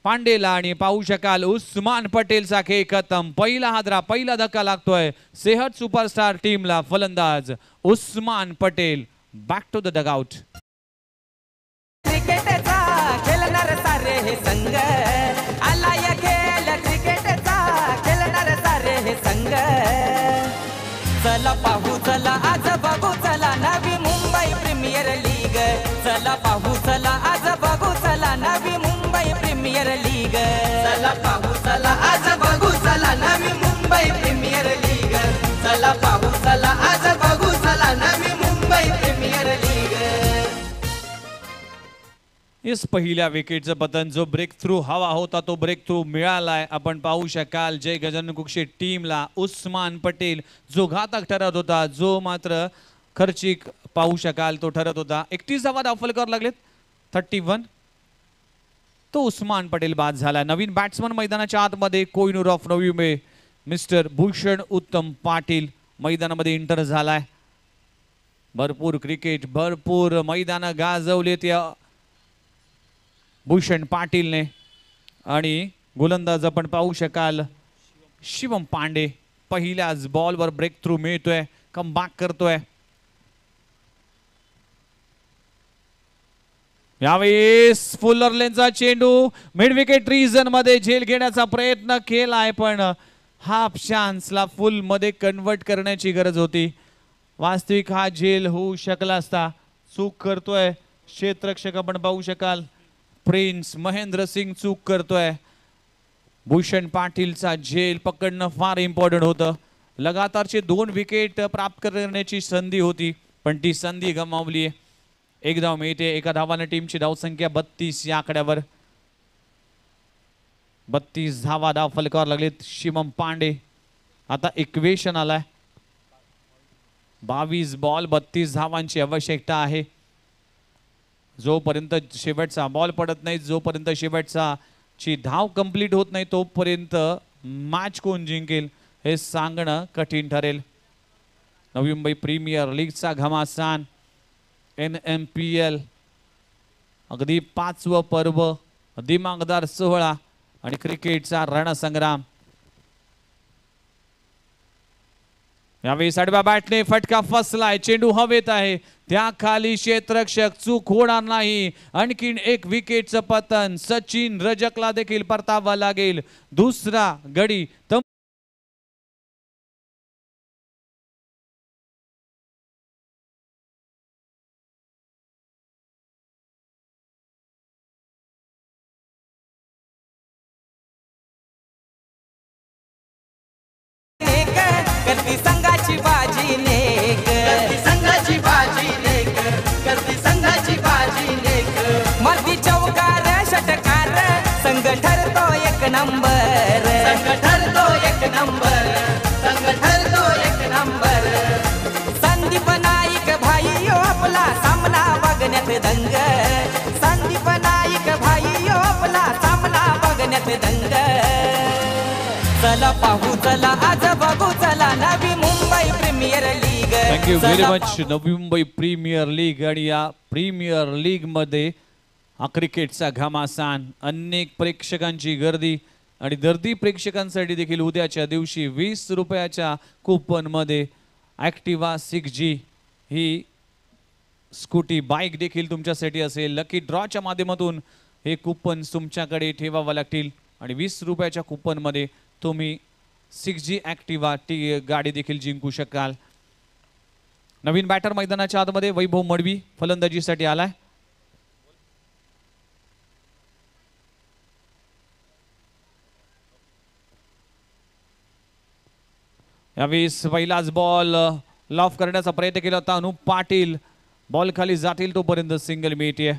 पांडेला आणि पाहू शकाल उस्मान पटेलचा खेळ खतम. पहिला हादरा पहिला धक्का लागतोय सेहत सुपरस्टार टीमला. फलंदाज Usman Patel back to the dugout. क्रिकेटचा खेळणार सारे हे संघ आला या खेळ क्रिकेटचा खेळणार सारे हे संघ. चला पाहू चला आज बघू चला नवी मुंबई प्रीमियर लीग. चला पाहू चला आज बघू चला नवी मुंबई प्रीमियर लीग. चला पाहू चला आज बघू चला नवी मुंबई प्रीमियर लीग. चला पाहू चला आज बघू चला नवी मुंबई प्रीमियर लीग. इस पहिल्या विकेटचं पतन. जो ब्रेक थ्रू हवा होता तो ब्रेक थ्रू मिळालाय. आपण पाहू शकाल जय गजानन कुक्षित टीमला उस्मान पटेल जो घातक ठरत होता जो मात्र खर्चिक पाहू शकाल तो ठरत होता. 31 धावा डावफलकावर लागलेत 31. तो उस्मान पटेल बाद झाला. नवीन बॅट्समन मैदानाच्या आतमध्ये कोहिनूर ऑफ नवी मुंबई मिस्टर भूषण उत्तम पाटील मैदानामध्ये एंटर झालाय. भरपूर क्रिकेट भरपूर मैदान गाजवलेत या भूषण पाटीलने आणि गोलंदाज आपण पाहू शकाल शिवम पांडे. पहिल्याच बॉलवर ब्रेक थ्रू मिळतोय. कमबॅक करतोय. यावेळेस फुलर लेनचा चेंडू मिड विकेट रीजन मध्ये झेल घेण्याचा प्रयत्न केलाय पण हाफ चान्सला फुल मध्ये कन्वर्ट करण्याची गरज होती. वास्तविक हा झेल होऊ शकला असता. चूक करतोय क्षेत्ररक्षक आपण पाहू शकाल प्रिन्स महेंद्र सिंग चूक करतोय. भूषण पाटीलचा झेल पकडणं फार इम्पॉर्टंट होतं. लगातारचे 2 विकेट प्राप्त करण्याची संधी होती पण ती संधी गमावली आहे. 1 धाव मिळते. एका धावाने टीमची धावसंख्या 32 या आकड्यावर. 32 धावा धाव फलकावर लागलेत शिवम पांडे. आता इक्वेशन आलाय 22 बॉल 32 धावांची आवश्यकता आहे. जोपर्यंत शेवटचा बॉल पडत नाही जोपर्यंत शेवटचा ची धाव कंप्लीट होत नाही तोपर्यंत मॅच कोण जिंकेल हे सांगणं कठीण ठरेल. नवी मुंबई प्रीमियर लीगचा घमासान NMPL अगदी 5वं पर्व, दिमागदार सोहळा आणि क्रिकेटचा रणसंग्राम. यावेळी साडव्या बॅटने फटका फसलाय, चेंडू हवेत आहे, त्या खाली क्षेत्ररक्षक, चूक होणार नाही. आणखीन एक विकेटचं पतन, सचिन रजकला देखील परतावा लागेल. दुसरा गडी करती संघाची बाजी नेक, करती संघाची बाजी नेक, करती संघाची बाजी नेक. मर्दी चौकार षटकार, संघ ठरतो एक नंबर, संघ ठरतो एक नंबर, संघ ठरतो एक नंबर. संदीप नाईक भाई आपला सामना बघण्यात दंग, संदीप नाईक भाई आपला सामना बघण्यात दंग. चला पाहू चला आज बघू चला Navi Mumbai premier league. Thank you very much. Navi Mumbai premier league आणि या प्रीमियर लीग मध्ये हा क्रिकेटचा घमासान, अनेक प्रेक्षकांची गर्दी आणि दर्दी प्रेक्षकांसाठी देखील उद्याच्या दिवशी 20 रुपयाच्या कुपन मध्ये ॲक्टिवा 6G ही स्कूटी बाईक देखील तुमच्यासाठी असेल. लकी ड्रॉच्या माध्यमातून हे कुपन तुमच्याकडे ठेवावं लागतील आणि 20 रुपयाच्या कुपन मध्ये तुम्ही 6G ॲक्टिवा गाडी देखील जिंकू शकाल. नवीन बॅटर मैदानाच्या आतमध्ये वैभव मडवी फलंदाजीसाठी आलाय. यावेळेस पहिलाच बॉल लॉफ करण्याचा प्रयत्न केला होता. अनुप पाटील बॉल खाली जातील तोपर्यंत सिंगल मिळते.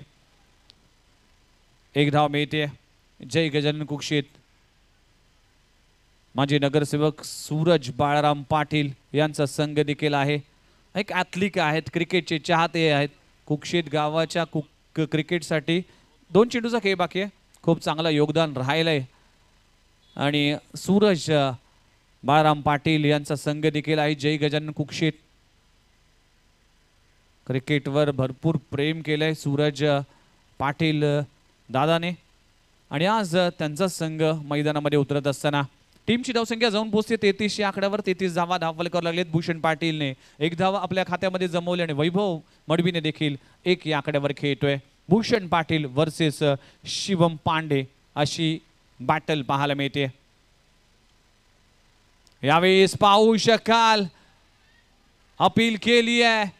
एक धाव मिळते. जय गजानन कुक्षित, माजी नगरसेवक सूरज बाळाराम पाटील यांचा संघ देखील आहे. एक ॲथलीट आहेत, क्रिकेटचे चाहते आहेत. कुक्षित गावाच्या क्रिकेटसाठी 2 चेंडूचा खेळ बाकी आहे. खूप चांगला योगदान राहिलंय आणि सूरज बाळाराम पाटील यांचा संघ देखील आहे. जय गजानन कुक्षित क्रिकेटवर भरपूर प्रेम केलंय सूरज पाटील दादाने आणि आज त्यांचा संघ मैदानामध्ये उतरत असताना टीमची धावसंख्या जाऊन पोहोचते 33 या आकड्यावर. 33 धावा धावफलकावर लागलेत. भूषण पाटीलने 1 धाव आपल्या खात्यामध्ये जमवली आणि वैभव मडवीने देखील 1 या आकड्यावर खेळतोय. भूषण पाटील वर्सेस शिवम पांडे अशी बॅटल पाहायला मिळते. यावेळेस पाहू शकाल अपील केली आहे,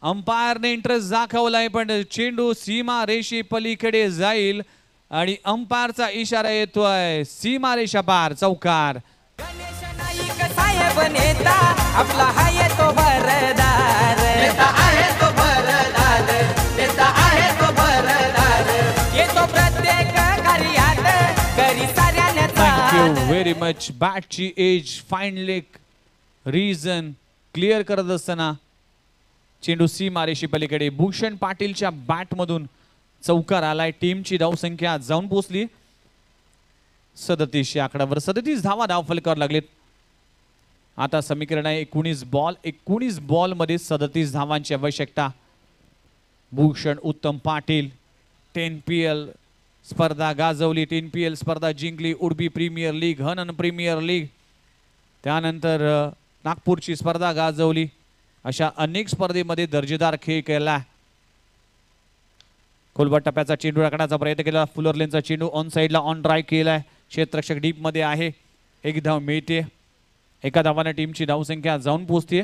अंपायरने इंटरेस्ट दाखवलाय पण चेंडू सीमा रेषे पलीकडे जाईल आणि अंपायरचा इशारा येतोय सीमा रेषा पार, चौकार. गणेश नाईक साहेब नेता आपला आहे तो भरदार, नेता आहे तो भरदार, नेता आहे तो भरदार. येतो प्रत्येक कार्यात करी साऱ्यांना थँक्यू व्हेरी मच. बॅटची edge fine leg region clear करत असताना चेंडू सीमा रेषे पलीकडे. भूषण पाटीलच्या बॅटमधून चौकार आलाय. टीमची धावसंख्या जाऊन पोहोचली 37 या आकड्यावर. 37 धावा धावफलकावर लागलेत. आता समीकरण आहे 19 बॉल मध्ये 37 धावांची आवश्यकता. भूषण उत्तम पाटील 10PL स्पर्धा गाजवली, 10PL स्पर्धा जिंकली. उडबी प्रीमियर लीग, हनन प्रीमियर लीग, त्यानंतर नागपूरची स्पर्धा गाजवली. अशा अनेक स्पर्धेमध्ये दर्जेदार खेळ केला. खोलवर टप्प्याचा चेंडू राखण्याचा प्रयत्न केला. फुलर लेनचा चेंडू ऑन साइडला ऑन ड्राईव्ह केलाय. क्षेत्ररक्षक डीप मध्ये आहे. 1 धाव मिळते. एका धावाने टीमची धावसंख्या जाऊन पोहोचते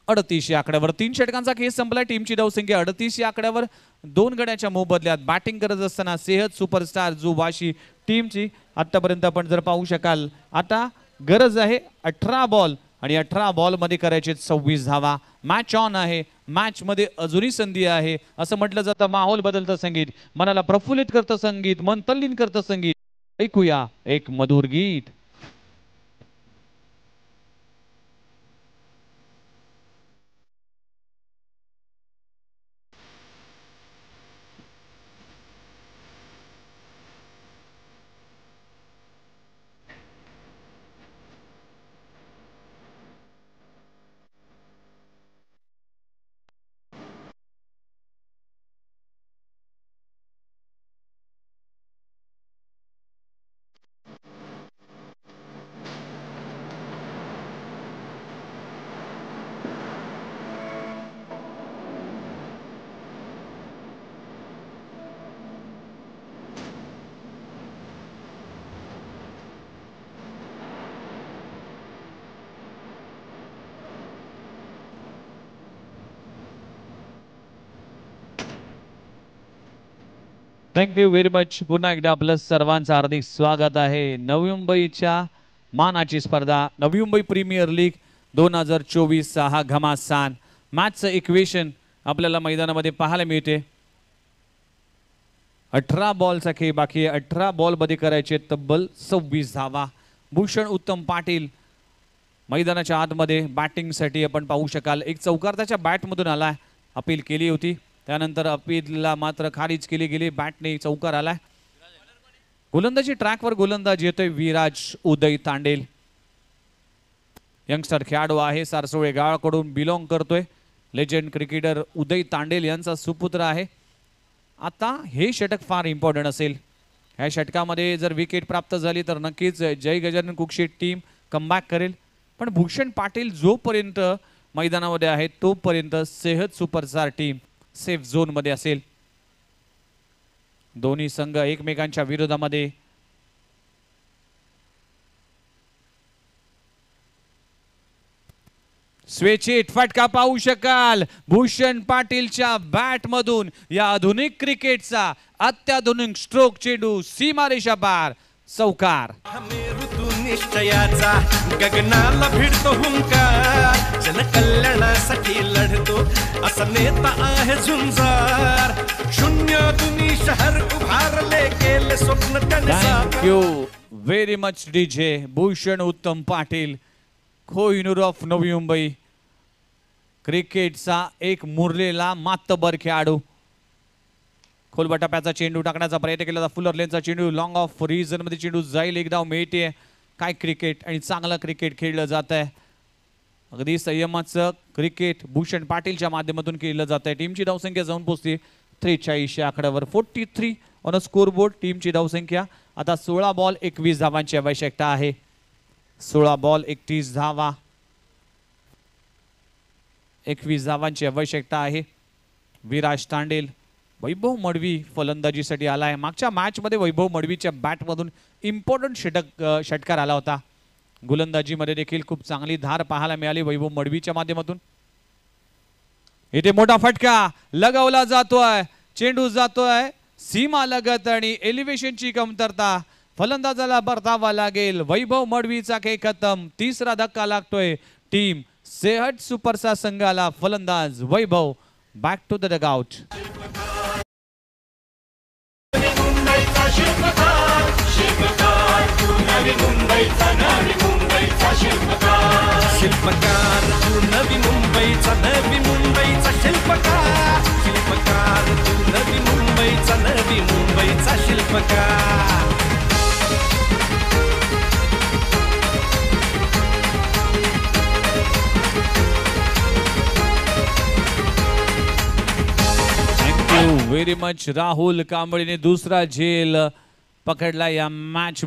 38 या आकड्यावर. 3 षटकांचा खेळ संपलाय. टीमची धावसंख्या 38 या आकड्यावर. 2 गड्याच्या मोबदल्यात बॅटिंग करत असताना सेहत सुपरस्टार जुबाशी टीमची आतापर्यंत आपण जर पाहू शकाल आता गरज आहे 18 बॉल आणि 18 बॉल मध्ये करायचे 26 धावा. मॅच ऑन आहे. मॅच मध्ये अजूनही संधी आहे. असं म्हटलं जातं माहोल बदलतं संगीत, मनाला प्रफुल्लित करतं संगीत, मन तल्लीन करतं संगीत. ऐकूया एक मधुर गीत. Thank you very much. पुन्हा एकदा आपलं सर्वांचं हार्दिक स्वागत आहे. नवी मुंबईच्या मानाची स्पर्धा नवी मुंबई प्रीमियर लीग 2024 हा घमासान मॅचचं इक्वेशन आपल्याला मैदानामध्ये पाहायला मिळते. 18 बॉलचा खेळ बाकी आहे. 18 बॉलमध्ये करायचे तब्बल 26 धावा. भूषण उत्तम पाटील मैदानाच्या आतमध्ये बॅटिंगसाठी आपण पाहू शकाल. एक चौकार त्याच्या बॅटमधून आला, अपील केली होती, त्यानंतर अपीलला मात्र खारिज केली गेली. बॅटने चौकार आलाय. गोलंदाजी ट्रॅकवर गोलंदाज येतोय विराज उदय तांडेल. यंगस्टर खेळाडू आहे, सारसोळे गावाकडून बिलॉंग करतोय. लेजंड क्रिकेटर उदय तांडेल यांचा सुपुत्र आहे. आता हे षटक फार इम्पॉर्टंट असेल. ह्या षटकामध्ये जर विकेट प्राप्त झाली तर नक्कीच जय गजानन कुक्षी टीम कमबॅक करेल. पण भूषण पाटील जोपर्यंत मैदानामध्ये आहे तोपर्यंत सेहत सुपरस्टार टीम सेफ झोन मध्ये असेल. दोन्ही संघ एकमेकांच्या विरोधामध्ये स्वेच्छित फटका पाहू शकाल. भूषण पाटीलच्या बॅट मधून या आधुनिक क्रिकेटचा अत्याधुनिक स्ट्रोक चेंडू सीमारेषा पार चौकार. ऋतू निश्चयाचा गगनाला भिडतो हुंकार, जनकल्याणासाठी लढतो असा नेता आहे झुंजार. शून्यातून शहर उभारले गेले स्वप्न त्याने thank you very much DJ. Bhushan उत्तम पाटील कोहिनूर ऑफ नवी मुंबई क्रिकेटचा एक मुरलेला मातबर खेळाडू. खोलबा टप्प्याचा चेंडू टाकण्याचा प्रयत्न केला जातो. फुलर लेनचा चेंडू लॉंग ऑफ रिजन मध्ये चेंडू जाईल. एक धाव मिळते. काय क्रिकेट आणि चांगलं क्रिकेट खेळलं जात आहे. अगदी संयमाचं क्रिकेट भूषण पाटीलच्या माध्यमातून केलं जात आहे. टीमची धावसंख्या जाऊन पोहोचते 43 आकड्यावर. 43 ऑन अ स्कोर बोर्ड टीमची धावसंख्या. आता 16 बॉल 21 धावांची आवश्यकता आहे. 16 बॉल 31 धावा, 21 धावांची आवश्यकता आहे. विराज तांडेल, वैभव मडवी फलंदाजीसाठी आलाय. मागच्या मॅच मध्ये वैभव मडवीच्या बॅटमधून इम्पॉर्टंट षटकार आला होता. गोलंदाजीमध्ये देखील खूप चांगली धार पाहायला मिळाली वैभव मडवीच्या माध्यमातून. इथे मोठा फटका लगावला जातोय. चेंडू जातोय सीमा लगत आणि एलिव्हेशनची कमतरता. फलंदाजाला परतावा लागेल. वैभव मडवीचा खेळ खतम. तिसरा धक्का लागतोय टीम सेहट सुपरस्टार संघाला. फलंदाज वैभव बॅक टू द डगआउट. शिल्पकार तू नवी मुंबईचा, नवी मुंबईचा शिल्पकार. शिल्पकार तू नवी मुंबईचा, नवी मुंबईचा शिल्पकार. Thank you very much. राहुल कांबळेने दुसरा झेल पकडला या मॅच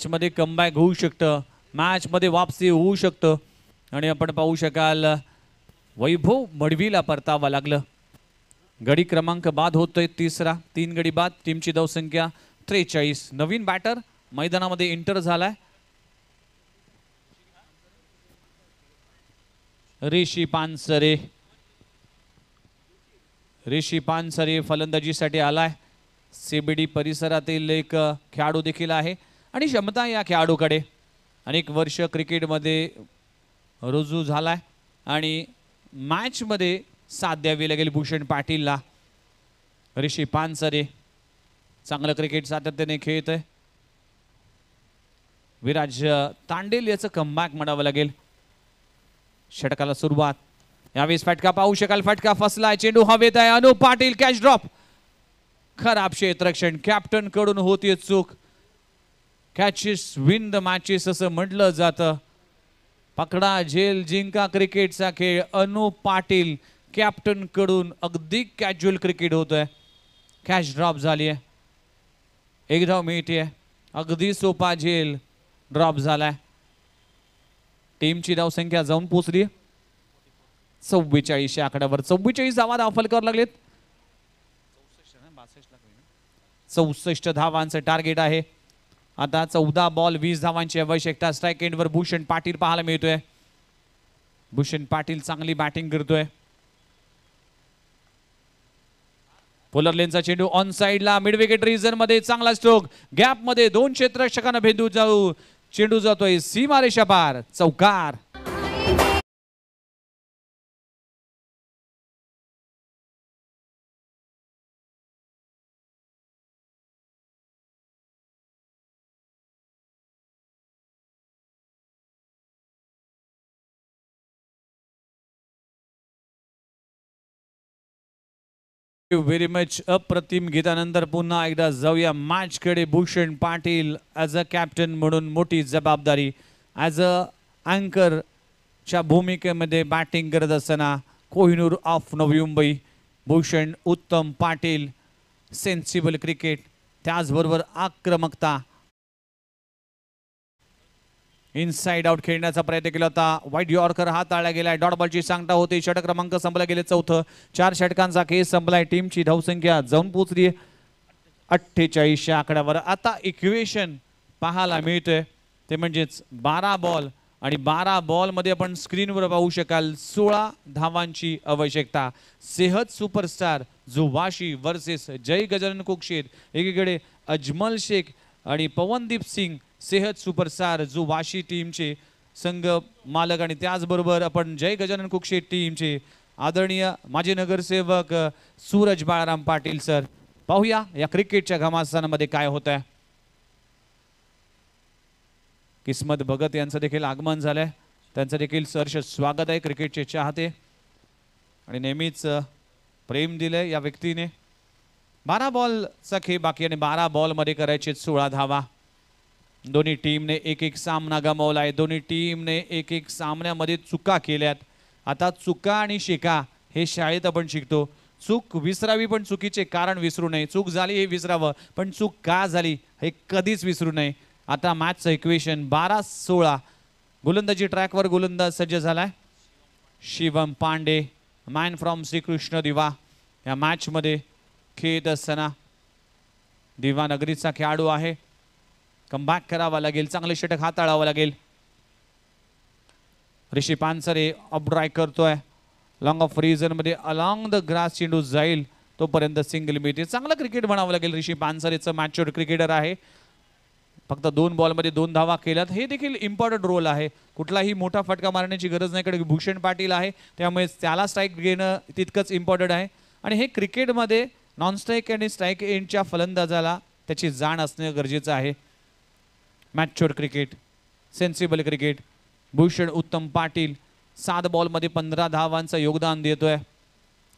मध्ये कमबॅक होऊ शकतं. मॅच मध्ये वापसी होऊ शकतं. आणि आपण पाहू शकाल वैभव मडवीला परतावा लागलं. गडी क्रमांक बाद होतोय तिसरा. 3 गडी बाद. टीमची धावसंख्या 43. नवीन बॅटर मैदानामध्ये एंटर झालाय. ऋषी पानसरे फलंदाजीसाठी आलाय. सीबीडी परिसरातील एक खेळाडू देखील आहे आणि क्षमता या खेळाडूकडे. अनेक वर्ष क्रिकेटमध्ये रुजू झालाय आणि मॅचमध्ये साथ द्यावी लागेल भूषण पाटीलला. ऋषी पानसरे चांगलं क्रिकेट सातत्याने खेळत आहे. विराज तांडेल याचं कमबॅक म्हणावं लागेल. षटकाला सुरुवात. यावेळेस फटका पाहू शकाल. फटका फसलाय. चेंडू हवेत आहे. अनु पाटील कॅच ड्रॉप. खराब क्षेत्ररक्षण. कॅप्टन कडून होती चूक. कॅचेस विन द मॅचेस असं म्हटलं जातं. पकडा झेल जिंका क्रिकेटचा खेळ. अनु पाटील कॅप्टन कडून अगदी कॅज्युअल क्रिकेट होतोय. कॅच ड्रॉप झाली आहे. एक धाव मिळते. अगदी सोपा झेल ड्रॉप झालाय. टीमची धावसंख्या जाऊन पोचली 44 आकड्यावर. 44 धावा दाखल करावं लागलेत. 64 धावांचं टार्गेट आहे. आता 14 बॉल 20 धावांची आवश्यकता. स्ट्राईक एंडवर भूषण पाटील पाहायला मिळतोय. भूषण पाटील चांगली बॅटिंग करतोय. पोलर लेनचा चेंडू ऑन साइडला मिड विकेट रिजन मध्ये चांगला स्ट्रोक गॅप मध्ये 2 क्षेत्ररक्षकांना भेदू जाऊ चेंडू जातोय सीमारेषा पार चौकार. व्हेरी मच अप्रतिम गीतानंतर पुन्हा एकदा जाऊया मॅच कडे. Bhushan Patil as a captain म्हणून मोठी जबाबदारी ॲज अ अँकर च्या भूमिकेमध्ये बॅटिंग करत असताना कोहिनूर ऑफ नवी मुंबई. भूषण उत्तम पाटील सेन्सिबल क्रिकेट त्याचबरोबर आक्रमकता इनसाइड आउट खेळण्याचा प्रयत्न केला होता. वाईट यॉर्कर हाताळला गेलाय. डॉट बॉलची सांगता होती. षटक क्रमांक संपला गेले 4. 4 षटकांचा खेळ संपलाय. टीमची धावसंख्या जाऊन पोहोचली 48 आकड्यावर. आता इक्वेशन पाहायला मिळतंय ते म्हणजेच 12 बॉल आणि 12 बॉल मध्ये आपण स्क्रीनवर पाहू शकाल 16 धावांची आवश्यकता. सेहत सुपरस्टार जुवाशी वर्सेस जय गजानन कुकशेत. एकीकडे अजमल शेख आणि पवनदीप सिंग सेहत सुपरस्टार जुवाशी टीमचे संघ मालक आणि त्याचबरोबर आपण जय गजानन कुकशेत टीमचे आदरणीय माजी नगरसेवक सूरज बाळाराम पाटील सर. पाहूया या क्रिकेटच्या घमासानामध्ये काय होत आहे. किस्मत भगत यांचं देखील आगमन झालंय. त्यांचं देखील सहर्ष स्वागत आहे. क्रिकेटचे चाहते आणि नेहमीच प्रेम दिलंय या व्यक्तीने. 12 बॉलचा खेळ बाकी आणि 12 बॉलमध्ये करायचे 16 धावा. दोन्ही टीमने एक सामना गमावलाय. दोन्ही टीमने एक सामन्यामध्ये चुका केल्यात. आता चुका आणि शिका हे शाळेत आपण शिकतो. चूक विसरावी पण चुकीचे कारण विसरू नये. चूक झाली हे विसरावं पण चूक का झाली हे कधीच विसरू नये. आता मॅचचं इक्वेशन 12-16. गोलंदाजी ट्रॅकवर गोलंदाज सज्ज झालाय. शिवम पांडे मॅन फ्रॉम श्रीकृष्ण दिवा या मॅच मध्ये खेळत असताना दिवा नगरीचा खेळाडू आहे. कमबॅक करावा लागेल. चांगले षटक हाताळावं लागेल. ऋषी पानसरे अप ड्राय करतोय. लॉंग ऑफ रिजन मध्ये अलॉंग द ग्रास चेंडू जाईल तोपर्यंत सिंगल मिळते. चांगलं क्रिकेट म्हणावं लागेल. ऋषी पानसरेचं मॅच्युअर क्रिकेटर आहे. फक्त 2 बॉलमध्ये 2 धावा केल्यात. हे देखील इम्पॉर्टंट रोल आहे. कुठलाही मोठा फटका मारण्याची गरज नाही कारण भूषण पाटील आहे त्यामुळे त्याला स्ट्राईक घेणं तितकंच इम्पॉर्टंट आहे. आणि हे क्रिकेटमध्ये नॉन स्ट्राईक आणि स्ट्राईक एंडच्या फलंदाजाला त्याची जाण असणे गरजेचं आहे. Mature cricket sensible cricket. Bhushan उत्तम पाटील 7 बॉलमध्ये 15 धावांचं योगदान देतोय.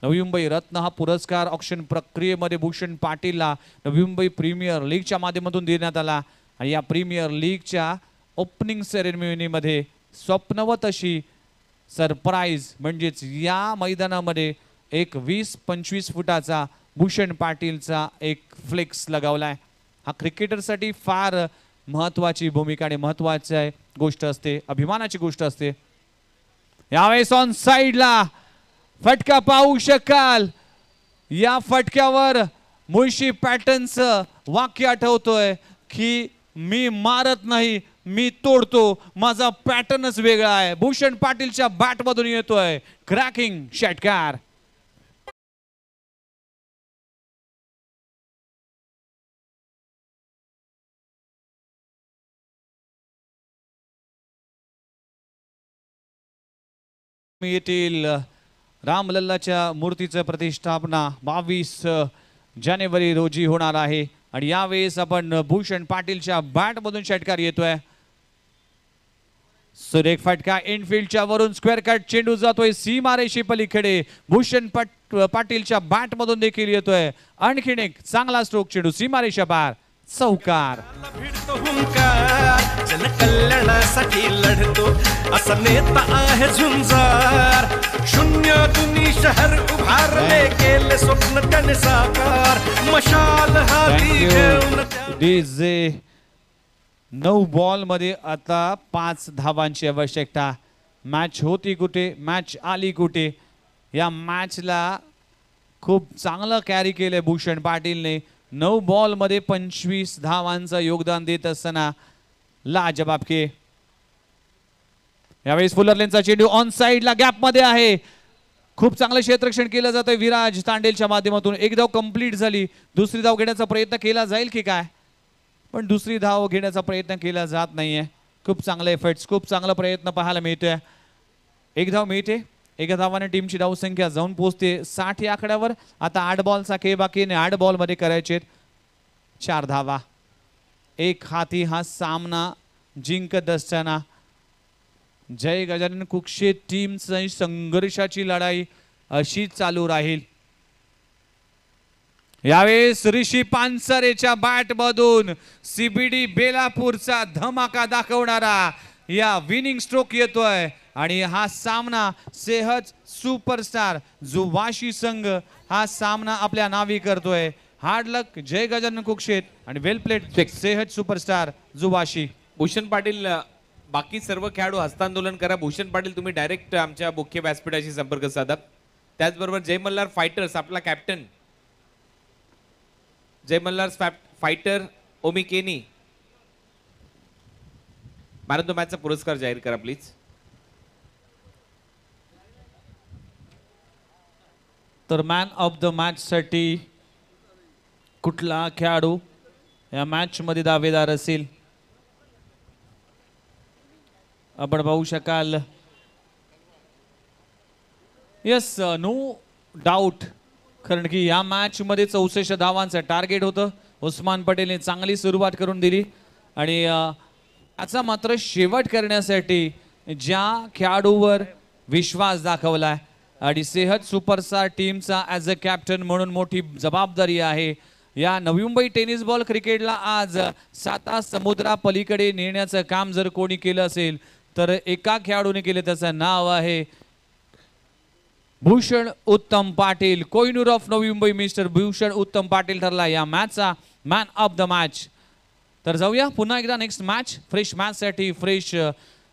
नवी मुंबई रत्न हा पुरस्कार ऑक्शन प्रक्रियेमध्ये भूषण पाटीलला नवी मुंबई प्रीमियर लीगच्या माध्यमातून देण्यात आला. आणि या प्रीमियर लीगच्या ओपनिंग सेरेमनीमध्ये स्वप्नवत अशी सरप्राईज म्हणजेच या मैदानामध्ये एक 20-25 फुटाचा भूषण पाटीलचा एक फ्लेक्स लगावलाय. हा क्रिकेटरसाठी फार महत्वाची भूमिका आणि महत्वाची गोष्ट असते. अभिमानाची गोष्ट असते. यावेळेस ऑन साइडला फटका पाहू शकाल. या फटक्यावर मुळशी पॅटर्नचं वाक्य आठवतोय की मी मारत नाही मी तोडतो. माझा पॅटर्नच वेगळा आहे. भूषण पाटीलच्या बॅट मधून येतोय क्रॅकिंग षटकार. येथील रामलल्लाच्या मूर्तीचं प्रतिष्ठापना 22 जानेवारी रोजी होणार आहे. आणि यावेळेस आपण भूषण पाटीलच्या बॅट मधून षटकार येतोय. सुरेख फटका इनफिल्डच्या वरून स्क्वेअर कट चेंडू जातोय सीमारेषे पलीकडे. भूषण पाटीलच्या बॅट मधून देखील येतोय आणखीन एक चांगला स्ट्रोक. चेंडू सीमारेषा पार चौकार. भिडतो हुंकार जनकल्याणासाठी लढतो असा नेता आहे झुंजार. शून्यातून शहर उभारले केले स्वप्न त्याने साकार. मशाल हाती घेऊन डीजे 9 बॉल मध्ये आता 5 धावांची आवश्यकता. मॅच होती कुठे मॅच आली कुठे. या मॅचला खूप चांगलं कॅरी केलंय भूषण पाटीलने. 9 बॉल मध्ये 25 धावांचं योगदान देत असताना लाजवाब के. यावेळेस फुलर लेनचा चेंडू ऑन साइडला गॅप मध्ये आहे. खूप चांगलं क्षेत्ररक्षण केलं जातंय विराज तांडेलच्या माध्यमातून. एक धाव कंप्लीट झाली. दुसरी धाव घेण्याचा प्रयत्न केला जाईल की काय, पण दुसरी धाव घेण्याचा प्रयत्न केला जात नाहीये. खूप चांगले एफर्ट्स, खूप चांगला प्रयत्न पाहायला मिळतोय. एक धाव मिळते. एका धावाने टीमची धावसंख्या जाऊन पोहोचते 60 या आकड्यावर. आता 8 बॉलचा खेळ बाकी आणि 8 बॉल मध्ये करायचे 4 धावा. एक हाती हा सामना जिंकत असताना जय गजानन कुक्षे टीमची संघर्षाची लढाई अशी चालू राहील. यावेळेस ऋषी पानसरेच्या बॅट मधून सीबीडी बेलापूरचा धमाका दाखवणारा या विनिंग स्ट्रोक येतोय आणि हा सामना सेहज सुपरस्टार जुवाशी संघ हा सामना आपल्या नावी करतोय. हार्ड लक जय गजानन कुक्षेत आणि वेल प्लेड सेहज सुपरस्टार जुवाशी. भूषण पाटील, बाकी सर्व खेळाडू हस्तांदोलन करा. भूषण पाटील तुम्ही डायरेक्ट आमच्या मुख्य व्यासपीठाशी संपर्क साधा. त्याचबरोबर जय मल्हार फायटर्स आपला कॅप्टन जय मल्हार फायटर ओमी केनी मॅन ऑफ द मॅचचा पुरस्कार जाहीर करा प्लीज. तर मॅन ऑफ द मॅच साठी कुठला खेळाडू या मॅच मध्ये दावेदार असेल आपण पाहू शकाल. यस, नो डाऊट, कारण की या मॅच मध्ये 64 धावांचं टार्गेट होतं. उस्मान पटेलने चांगली सुरुवात करून दिली आणि याचा मात्र शेवट करण्यासाठी ज्या खेळाडूवर विश्वास दाखवलाय आणि सेहज सुपरस्टार टीमचा ॲज अ कॅप्टन म्हणून मोठी जबाबदारी आहे. या नवी मुंबई टेनिस बॉल क्रिकेटला आज 7 समुद्रापलीकडे नेण्याचं काम जर कोणी केलं असेल तर एका खेळाडूने केले. त्याचं नाव आहे भूषण उत्तम पाटील. कोहिनूर ऑफ नवी मुंबई मिस्टर भूषण उत्तम पाटील ठरला या मॅचचा मॅन ऑफ द मॅच. तर जाऊया पुन्हा एकदा नेक्स्ट मॅच. फ्रेश मॅच साठी फ्रेश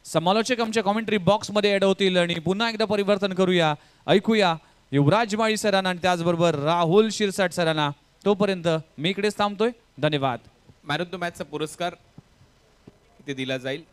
समालोचक आमच्या कॉमेंट्री बॉक्स मध्ये ऍड होतील आणि पुन्हा एकदा परिवर्तन करूया. ऐकूया युवराज माळी सरांना आणि त्याचबरोबर राहुल शिरसाट सरांना. तोपर्यंत मी इकडेच थांबतोय. धन्यवाद. मॅन ऑफ द मॅचचा पुरस्कार इथे दिला जाईल.